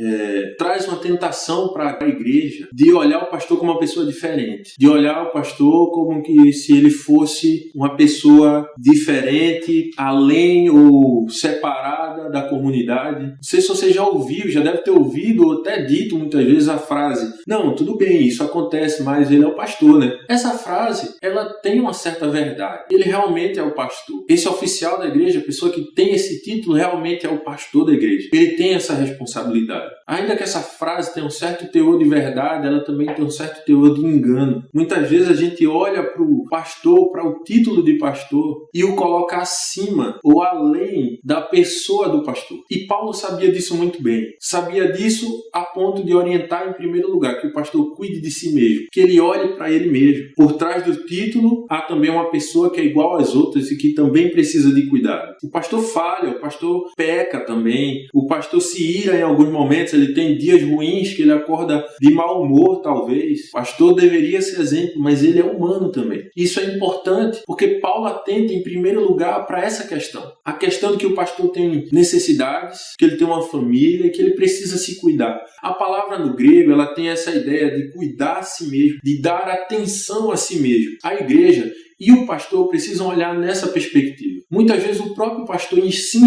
traz uma tentação para a igreja de olhar o pastor como uma pessoa diferente, de olhar o pastor como que se ele fosse uma pessoa diferente, além ou separada da comunidade. Não sei se você já ouviu, já deve ter ouvido ou até dito muitas vezes a frase, não, tudo bem, isso acontece, mas ele é o pastor, né? Essa frase, ela tem uma certa verdade. Ele realmente é o pastor. Esse oficial da igreja, a pessoa que tem esse título, realmente é o pastor da igreja. Ele tem essa responsabilidade. Ainda que essa frase tenha um certo teor de verdade, ela também tem um certo teor de engano. Muitas vezes a gente olha para o pastor, para o título de pastor, e o coloca acima ou além da pessoa do pastor. E Paulo sabia disso muito bem. Sabia disso a ponto de orientar em primeiro lugar que o pastor cuide de si mesmo, que ele olhe para ele mesmo. Por trás do título há também uma pessoa que é igual às outras e que também precisa de cuidado. O pastor falha, o pastor peca também, o pastor se ira em alguns momentos, ele tem dias ruins que ele acorda de mau humor talvez. O pastor deveria ser exemplo, mas ele é humano também. Isso é importante porque Paulo atenta em primeiro lugar para essa questão. A questão de que o pastor tem necessidades, que ele tem uma família e que ele precisa se cuidar. A palavra no grego, ela tem essa ideia de cuidar a si mesmo, de dar atenção a si mesmo. A igreja e o pastor precisam olhar nessa perspectiva. Muitas vezes o próprio pastor se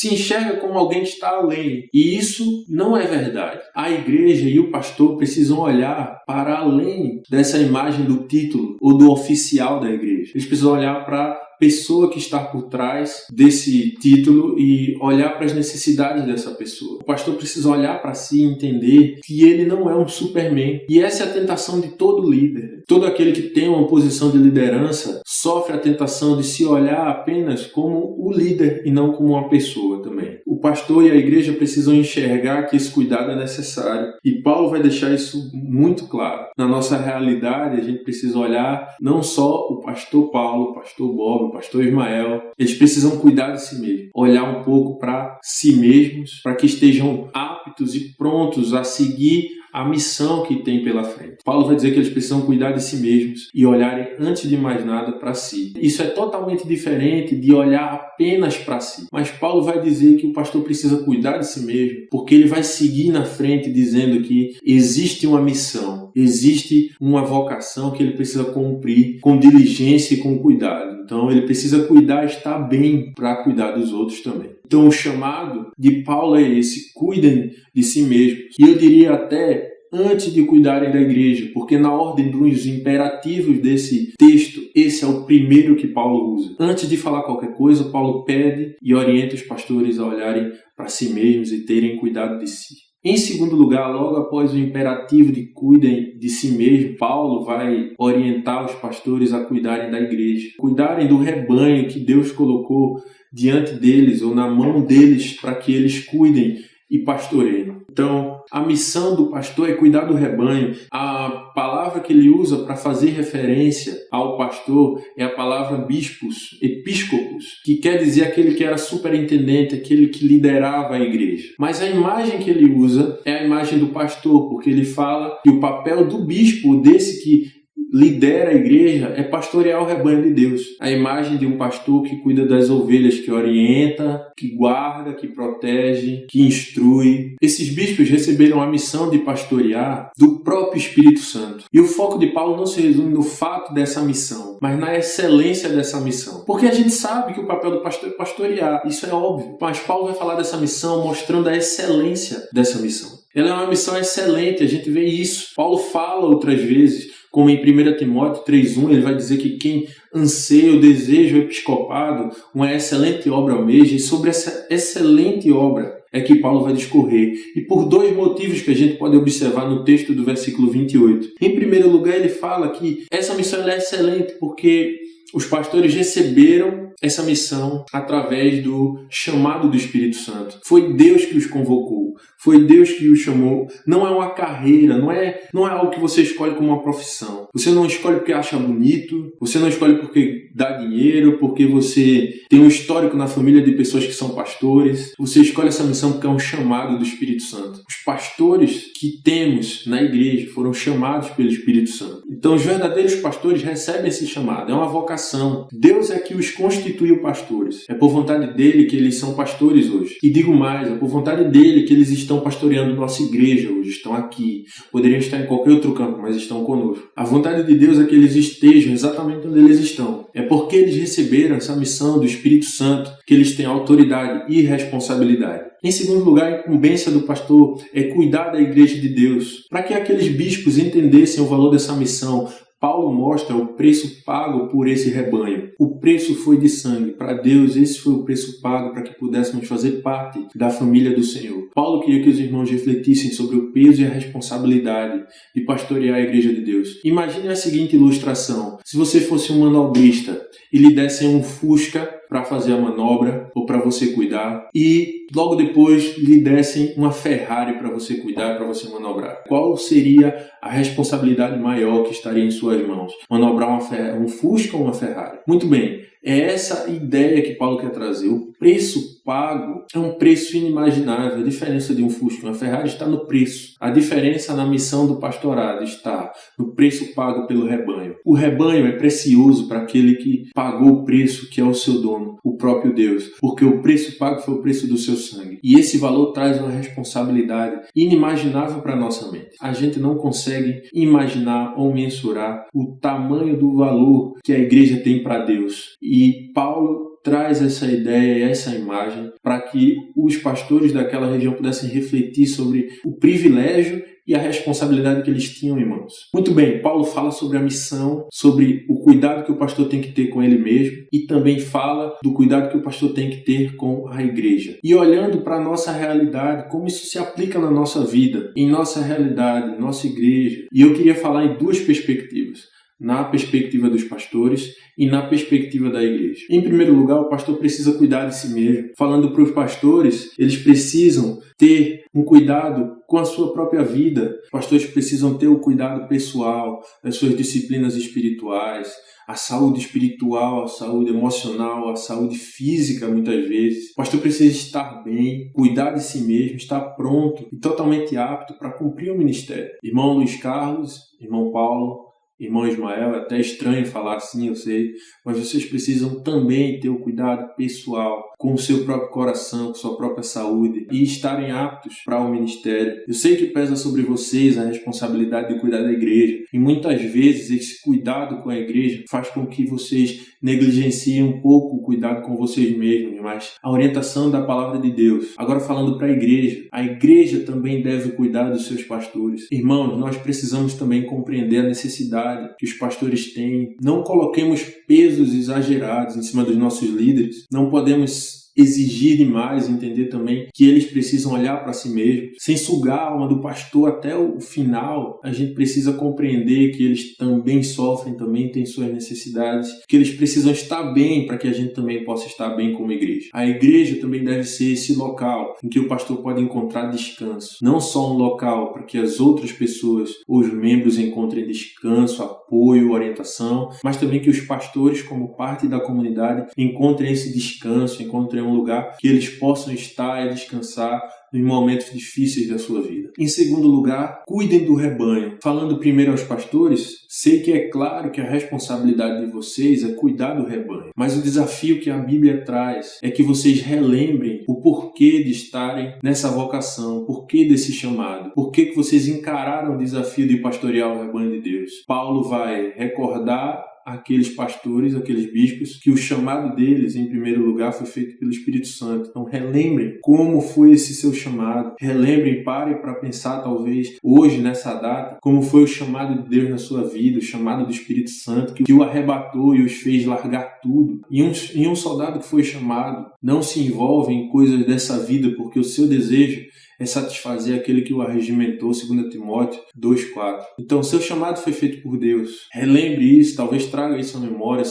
enxerga como alguém que está além. E isso não é verdade. A igreja e o pastor precisam olhar para além dessa imagem do título ou do oficial da igreja. Eles precisam olhar para pessoa que está por trás desse título e olhar para as necessidades dessa pessoa. O pastor precisa olhar para si e entender que ele não é um Superman. E essa é a tentação de todo líder. Todo aquele que tem uma posição de liderança sofre a tentação de se olhar apenas como o líder e não como uma pessoa também. O pastor e a igreja precisam enxergar que esse cuidado é necessário. E Paulo vai deixar isso muito claro. Na nossa realidade, a gente precisa olhar não só o pastor Paulo, o pastor Bob, o pastor Ismael. Eles precisam cuidar de si mesmos. Olhar um pouco para si mesmos, para que estejam aptos e prontos a seguir a missão que tem pela frente. Paulo vai dizer que eles precisam cuidar de si mesmos e olharem, antes de mais nada, para si. Isso é totalmente diferente de olhar apenas para si. Mas Paulo vai dizer que o pastor precisa cuidar de si mesmo, porque ele vai seguir na frente dizendo que existe uma missão, existe uma vocação que ele precisa cumprir com diligência e com cuidado. Então ele precisa cuidar, estar bem para cuidar dos outros também. Então o chamado de Paulo é esse: cuidem de si mesmos. E eu diria até, antes de cuidarem da igreja, porque na ordem dos imperativos desse texto, esse é o primeiro que Paulo usa. Antes de falar qualquer coisa, Paulo pede e orienta os pastores a olharem para si mesmos e terem cuidado de si. Em segundo lugar, logo após o imperativo de cuidem de si mesmo, Paulo vai orientar os pastores a cuidarem da igreja, cuidarem do rebanho que Deus colocou diante deles ou na mão deles para que eles cuidem e pastoreiem. Então, a missão do pastor é cuidar do rebanho. A palavra que ele usa para fazer referência ao pastor é a palavra bispos, episcopos, que quer dizer aquele que era superintendente, aquele que liderava a igreja. Mas a imagem que ele usa é a imagem do pastor, porque ele fala que o papel do bispo, desse que lidera a igreja, é pastorear o rebanho de Deus. A imagem de um pastor que cuida das ovelhas, que orienta, que guarda, que protege, que instrui. Esses bispos receberam a missão de pastorear do próprio Espírito Santo. E o foco de Paulo não se resume no fato dessa missão, mas na excelência dessa missão. Porque a gente sabe que o papel do pastor é pastorear, isso é óbvio. Mas Paulo vai falar dessa missão mostrando a excelência dessa missão. Ela é uma missão excelente, a gente vê isso. Paulo fala outras vezes, como em 1 Timóteo 3:1, ele vai dizer que quem anseia ou deseja o episcopado, uma excelente obra almeja, e sobre essa excelente obra é que Paulo vai discorrer. E por dois motivos que a gente pode observar no texto do versículo 28. Em primeiro lugar, ele fala que essa missão é excelente porque os pastores receberam essa missão através do chamado do Espírito Santo. Foi Deus que os convocou. Foi Deus que os chamou. Não é uma carreira, não é algo que você escolhe como uma profissão. Você não escolhe porque acha bonito, você não escolhe porque dá dinheiro, porque você tem um histórico na família de pessoas que são pastores. Você escolhe essa missão porque é um chamado do Espírito Santo. Os pastores que temos na igreja foram chamados pelo Espírito Santo. Então os verdadeiros pastores recebem esse chamado. É uma vocação. Deus é que os constituiu pastores. É por vontade dele que eles são pastores hoje. E digo mais, é por vontade dele que eles estão pastoreando nossa igreja hoje, estão aqui. Poderiam estar em qualquer outro campo, mas estão conosco. A vontade de Deus é que eles estejam exatamente onde eles estão. É porque eles receberam essa missão do Espírito Santo que eles têm autoridade e responsabilidade. Em segundo lugar, a incumbência do pastor é cuidar da igreja de Deus. Para que aqueles bispos entendessem o valor dessa missão, Paulo mostra o preço pago por esse rebanho. O preço foi de sangue. Para Deus, esse foi o preço pago para que pudéssemos fazer parte da família do Senhor. Paulo queria que os irmãos refletissem sobre o peso e a responsabilidade de pastorear a igreja de Deus. Imagine a seguinte ilustração. Se você fosse um manobrista e lhe dessem um Fusca para fazer a manobra ou para você cuidar e logo depois lhe dessem uma Ferrari para você cuidar, para você manobrar. Qual seria a responsabilidade maior que estaria em suas mãos? Manobrar um Fusca ou uma Ferrari? Muito bem, é essa ideia que Paulo quer trazer. O preço pago é um preço inimaginável. A diferença de um Fusca e uma Ferrari está no preço. A diferença na missão do pastorado está no preço pago pelo rebanho. O rebanho é precioso para aquele que pagou o preço, que é o seu dono, o próprio Deus, porque o preço pago foi o preço do seu sangue. E esse valor traz uma responsabilidade inimaginável para a nossa mente. A gente não consegue imaginar ou mensurar o tamanho do valor que a igreja tem para Deus. E Paulo traz essa ideia, essa imagem, para que os pastores daquela região pudessem refletir sobre o privilégio e a responsabilidade que eles tinham em mãos. Muito bem, Paulo fala sobre a missão, sobre o cuidado que o pastor tem que ter com ele mesmo e também fala do cuidado que o pastor tem que ter com a igreja. E olhando para a nossa realidade, como isso se aplica na nossa vida, em nossa realidade, nossa igreja. E eu queria falar em duas perspectivas. Na perspectiva dos pastores e na perspectiva da igreja. Em primeiro lugar, o pastor precisa cuidar de si mesmo. Falando para os pastores, eles precisam ter um cuidado com a sua própria vida. Os pastores precisam ter o cuidado pessoal, das suas disciplinas espirituais, a saúde espiritual, a saúde emocional, a saúde física, muitas vezes. O pastor precisa estar bem, cuidar de si mesmo, estar pronto e totalmente apto para cumprir o ministério. Irmão Luiz Carlos, irmão Paulo, irmão Ismael, é até estranho falar assim, eu sei, mas vocês precisam também ter o cuidado pessoal com o seu próprio coração, com sua própria saúde e estarem aptos para o ministério. Eu sei que pesa sobre vocês a responsabilidade de cuidar da igreja e muitas vezes esse cuidado com a igreja faz com que vocês negligenciem um pouco o cuidado com vocês mesmos, mas a orientação da palavra de Deus. Agora falando para a igreja também deve cuidar dos seus pastores. Irmãos, nós precisamos também compreender a necessidade que os pastores têm. Não coloquemos pesos exagerados em cima dos nossos líderes. Não podemos exigir demais, entender também que eles precisam olhar para si mesmos, sem sugar a alma do pastor até o final. A gente precisa compreender que eles também sofrem, também têm suas necessidades, que eles precisam estar bem para que a gente também possa estar bem como igreja. A igreja também deve ser esse local em que o pastor pode encontrar descanso, não só um local para que as outras pessoas, os membros encontrem descanso, apoio, orientação, mas também que os pastores, como parte da comunidade, encontrem esse descanso, encontrem um lugar que eles possam estar e descansar nos momentos difíceis da sua vida. Em segundo lugar, cuidem do rebanho. Falando primeiro aos pastores, sei que é claro que a responsabilidade de vocês é cuidar do rebanho, mas o desafio que a Bíblia traz é que vocês relembrem o porquê de estarem nessa vocação, porquê desse chamado, porquê que vocês encararam o desafio de pastorear o rebanho de Deus. Paulo vai recordar aqueles pastores, aqueles bispos, que o chamado deles, em primeiro lugar, foi feito pelo Espírito Santo. Então, relembrem como foi esse seu chamado. Relembrem, parem para pensar, talvez, hoje, nessa data, como foi o chamado de Deus na sua vida, o chamado do Espírito Santo, que o arrebatou e os fez largar tudo. E um soldado que foi chamado não se envolve em coisas dessa vida, porque o seu desejo é satisfazer aquele que o arregimentou, 2 Timóteo 2,4. Então, seu chamado foi feito por Deus. Relembre isso, talvez traga isso à memória,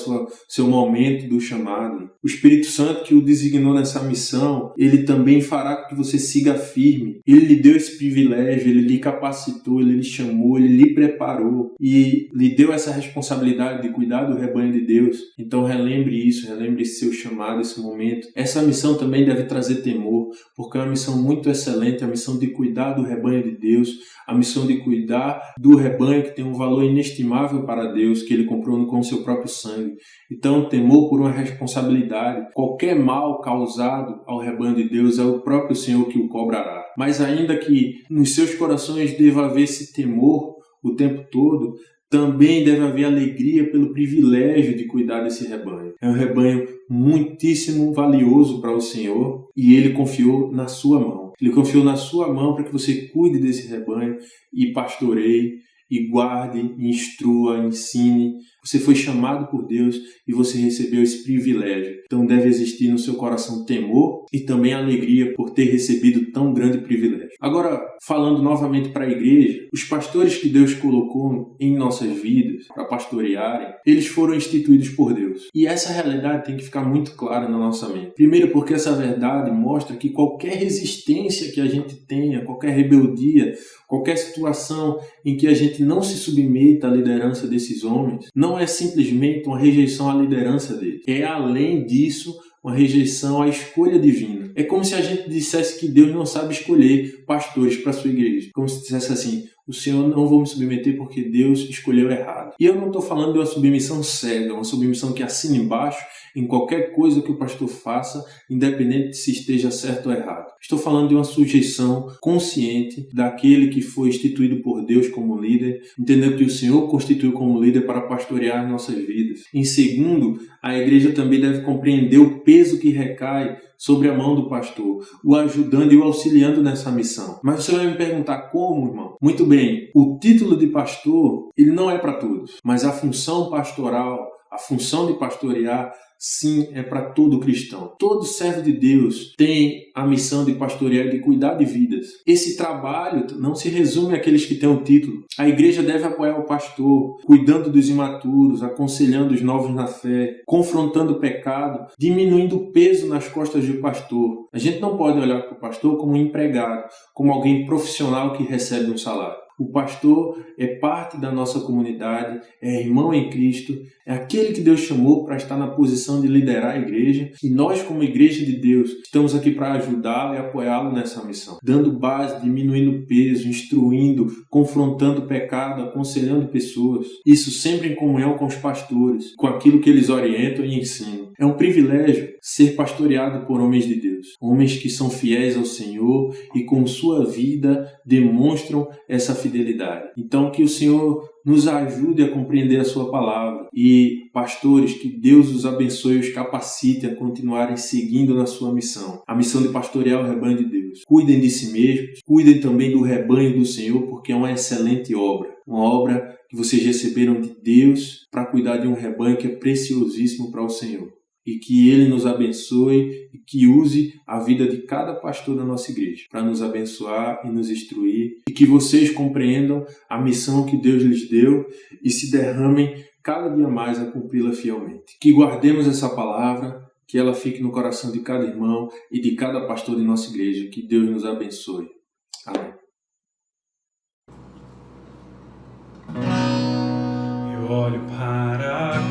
seu momento do chamado. O Espírito Santo que o designou nessa missão, ele também fará com que você siga firme. Ele lhe deu esse privilégio, ele lhe capacitou, ele lhe chamou, ele lhe preparou e lhe deu essa responsabilidade de cuidar do rebanho de Deus. Então, relembre isso, relembre esse seu chamado, esse momento. Essa missão também deve trazer temor, porque é uma missão muito excelente, a missão de cuidar do rebanho de Deus, a missão de cuidar do rebanho que tem um valor inestimável para Deus, que ele comprou com o seu próprio sangue. Então, temor por uma responsabilidade. Qualquer mal causado ao rebanho de Deus é o próprio Senhor que o cobrará. Mas ainda que nos seus corações deva haver esse temor o tempo todo, também deve haver alegria pelo privilégio de cuidar desse rebanho. É um rebanho muitíssimo valioso para o Senhor e ele confiou na sua mão. Ele confiou na sua mão para que você cuide desse rebanho e pastoreie, e guarde, instrua, ensine. Você foi chamado por Deus e você recebeu esse privilégio. Então deve existir no seu coração temor e também alegria por ter recebido tão grande privilégio. Agora, falando novamente para a igreja, os pastores que Deus colocou em nossas vidas para pastorearem, eles foram instituídos por Deus. E essa realidade tem que ficar muito clara na nossa mente. Primeiro porque essa verdade mostra que qualquer resistência que a gente tenha, qualquer rebeldia, qualquer situação em que a gente não se submeta à liderança desses homens, não é simplesmente uma rejeição à liderança deles. É, além disso, uma rejeição à escolha divina. É como se a gente dissesse que Deus não sabe escolher pastores para a sua igreja. Como se dissesse assim, o Senhor não vou me submeter porque Deus escolheu errado. E eu não estou falando de uma submissão cega, uma submissão que assina embaixo em qualquer coisa que o pastor faça, independente de se esteja certo ou errado. Estou falando de uma sujeição consciente daquele que foi instituído por Deus como líder, entendendo que o Senhor constituiu como líder para pastorear nossas vidas. Em segundo, a igreja também deve compreender o peso que recai sobre a mão do pastor, o ajudando e o auxiliando nessa missão. Mas você vai me perguntar como, irmão? Muito bem, o título de pastor, ele não é para todos, mas a função pastoral, a função de pastorear, sim, é para todo cristão. Todo servo de Deus tem a missão de pastorear e de cuidar de vidas. Esse trabalho não se resume àqueles que têm o título. A igreja deve apoiar o pastor, cuidando dos imaturos, aconselhando os novos na fé, confrontando o pecado, diminuindo o peso nas costas do pastor. A gente não pode olhar para o pastor como um empregado, como alguém profissional que recebe um salário. O pastor é parte da nossa comunidade, é irmão em Cristo, é aquele que Deus chamou para estar na posição de liderar a igreja. E nós, como igreja de Deus, estamos aqui para ajudá-lo e apoiá-lo nessa missão, dando base, diminuindo peso, instruindo, confrontando o pecado, aconselhando pessoas. Isso sempre em comunhão com os pastores, com aquilo que eles orientam e ensinam. É um privilégio ser pastoreado por homens de Deus, homens que são fiéis ao Senhor e com sua vida demonstram essa fidelidade. Então que o Senhor nos ajude a compreender a sua palavra e, pastores, que Deus os abençoe e os capacite a continuarem seguindo na sua missão, a missão de pastorear o rebanho de Deus. Cuidem de si mesmos, cuidem também do rebanho do Senhor, porque é uma excelente obra, uma obra que vocês receberam de Deus para cuidar de um rebanho que é preciosíssimo para o Senhor. E que Ele nos abençoe e que use a vida de cada pastor da nossa igreja para nos abençoar e nos instruir, e que vocês compreendam a missão que Deus lhes deu e se derramem cada dia mais a cumpri-la fielmente. Que guardemos essa palavra, que ela fique no coração de cada irmão e de cada pastor de nossa igreja. Que Deus nos abençoe. Amém. Eu olho para a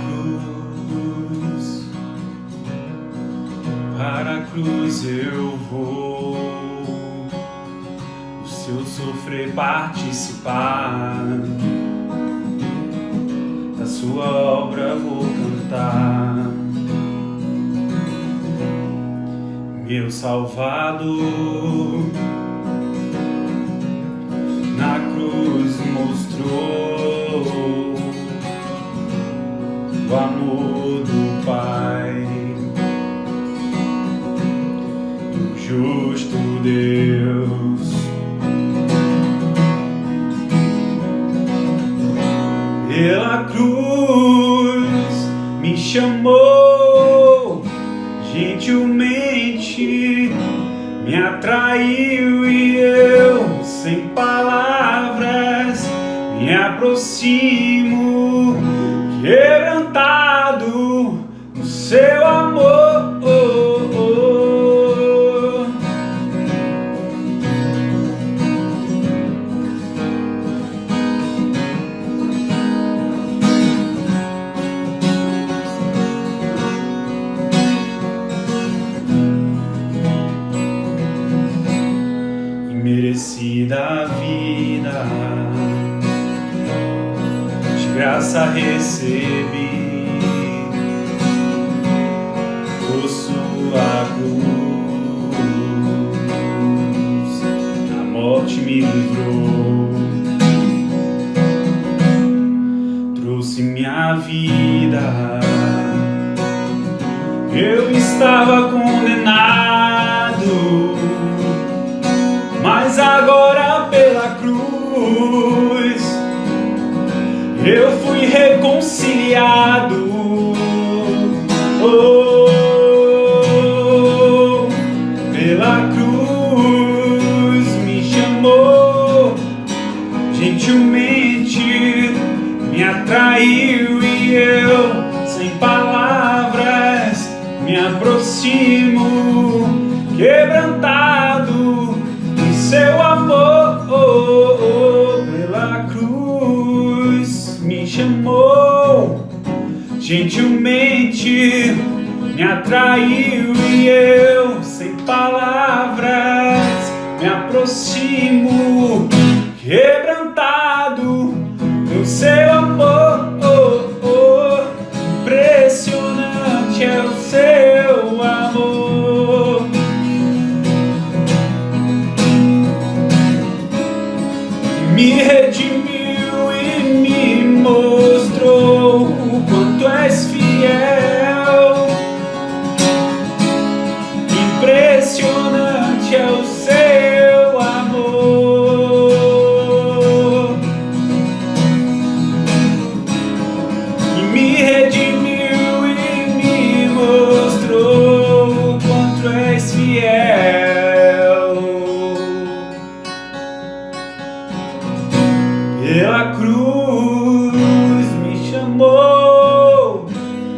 cruz eu vou, o seu sofrer participar, da sua obra vou cantar. Meu Salvador na cruz mostrou o amor do Pai, justo Deus. Pela cruz me chamou, gentilmente me atraiu e eu, sem palavras, me aproximo, quebrantado no seu amor. Da vida, de graça recebi, por sua cruz, a morte me livrou, trouxe minha vida, eu estava condenado, mas agora pela cruz eu fui reconciliado. Oh, pela cruz me chamou, gentilmente me atraiu e eu, sem palavras, me aproximo, quebrantado seu amor. Pela cruz me chamou, gentilmente me atraiu e eu, sem palavras, me aproximo, quebrantado no seu amor. Impressionante é o seu amor. Me redimiu e me mostrou o quanto és fiel. Impressionante é o seu amor. E me redimiu e me mostrou o quanto és fiel. Pela cruz me chamou,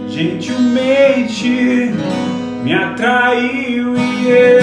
gentilmente me atraiu e eu,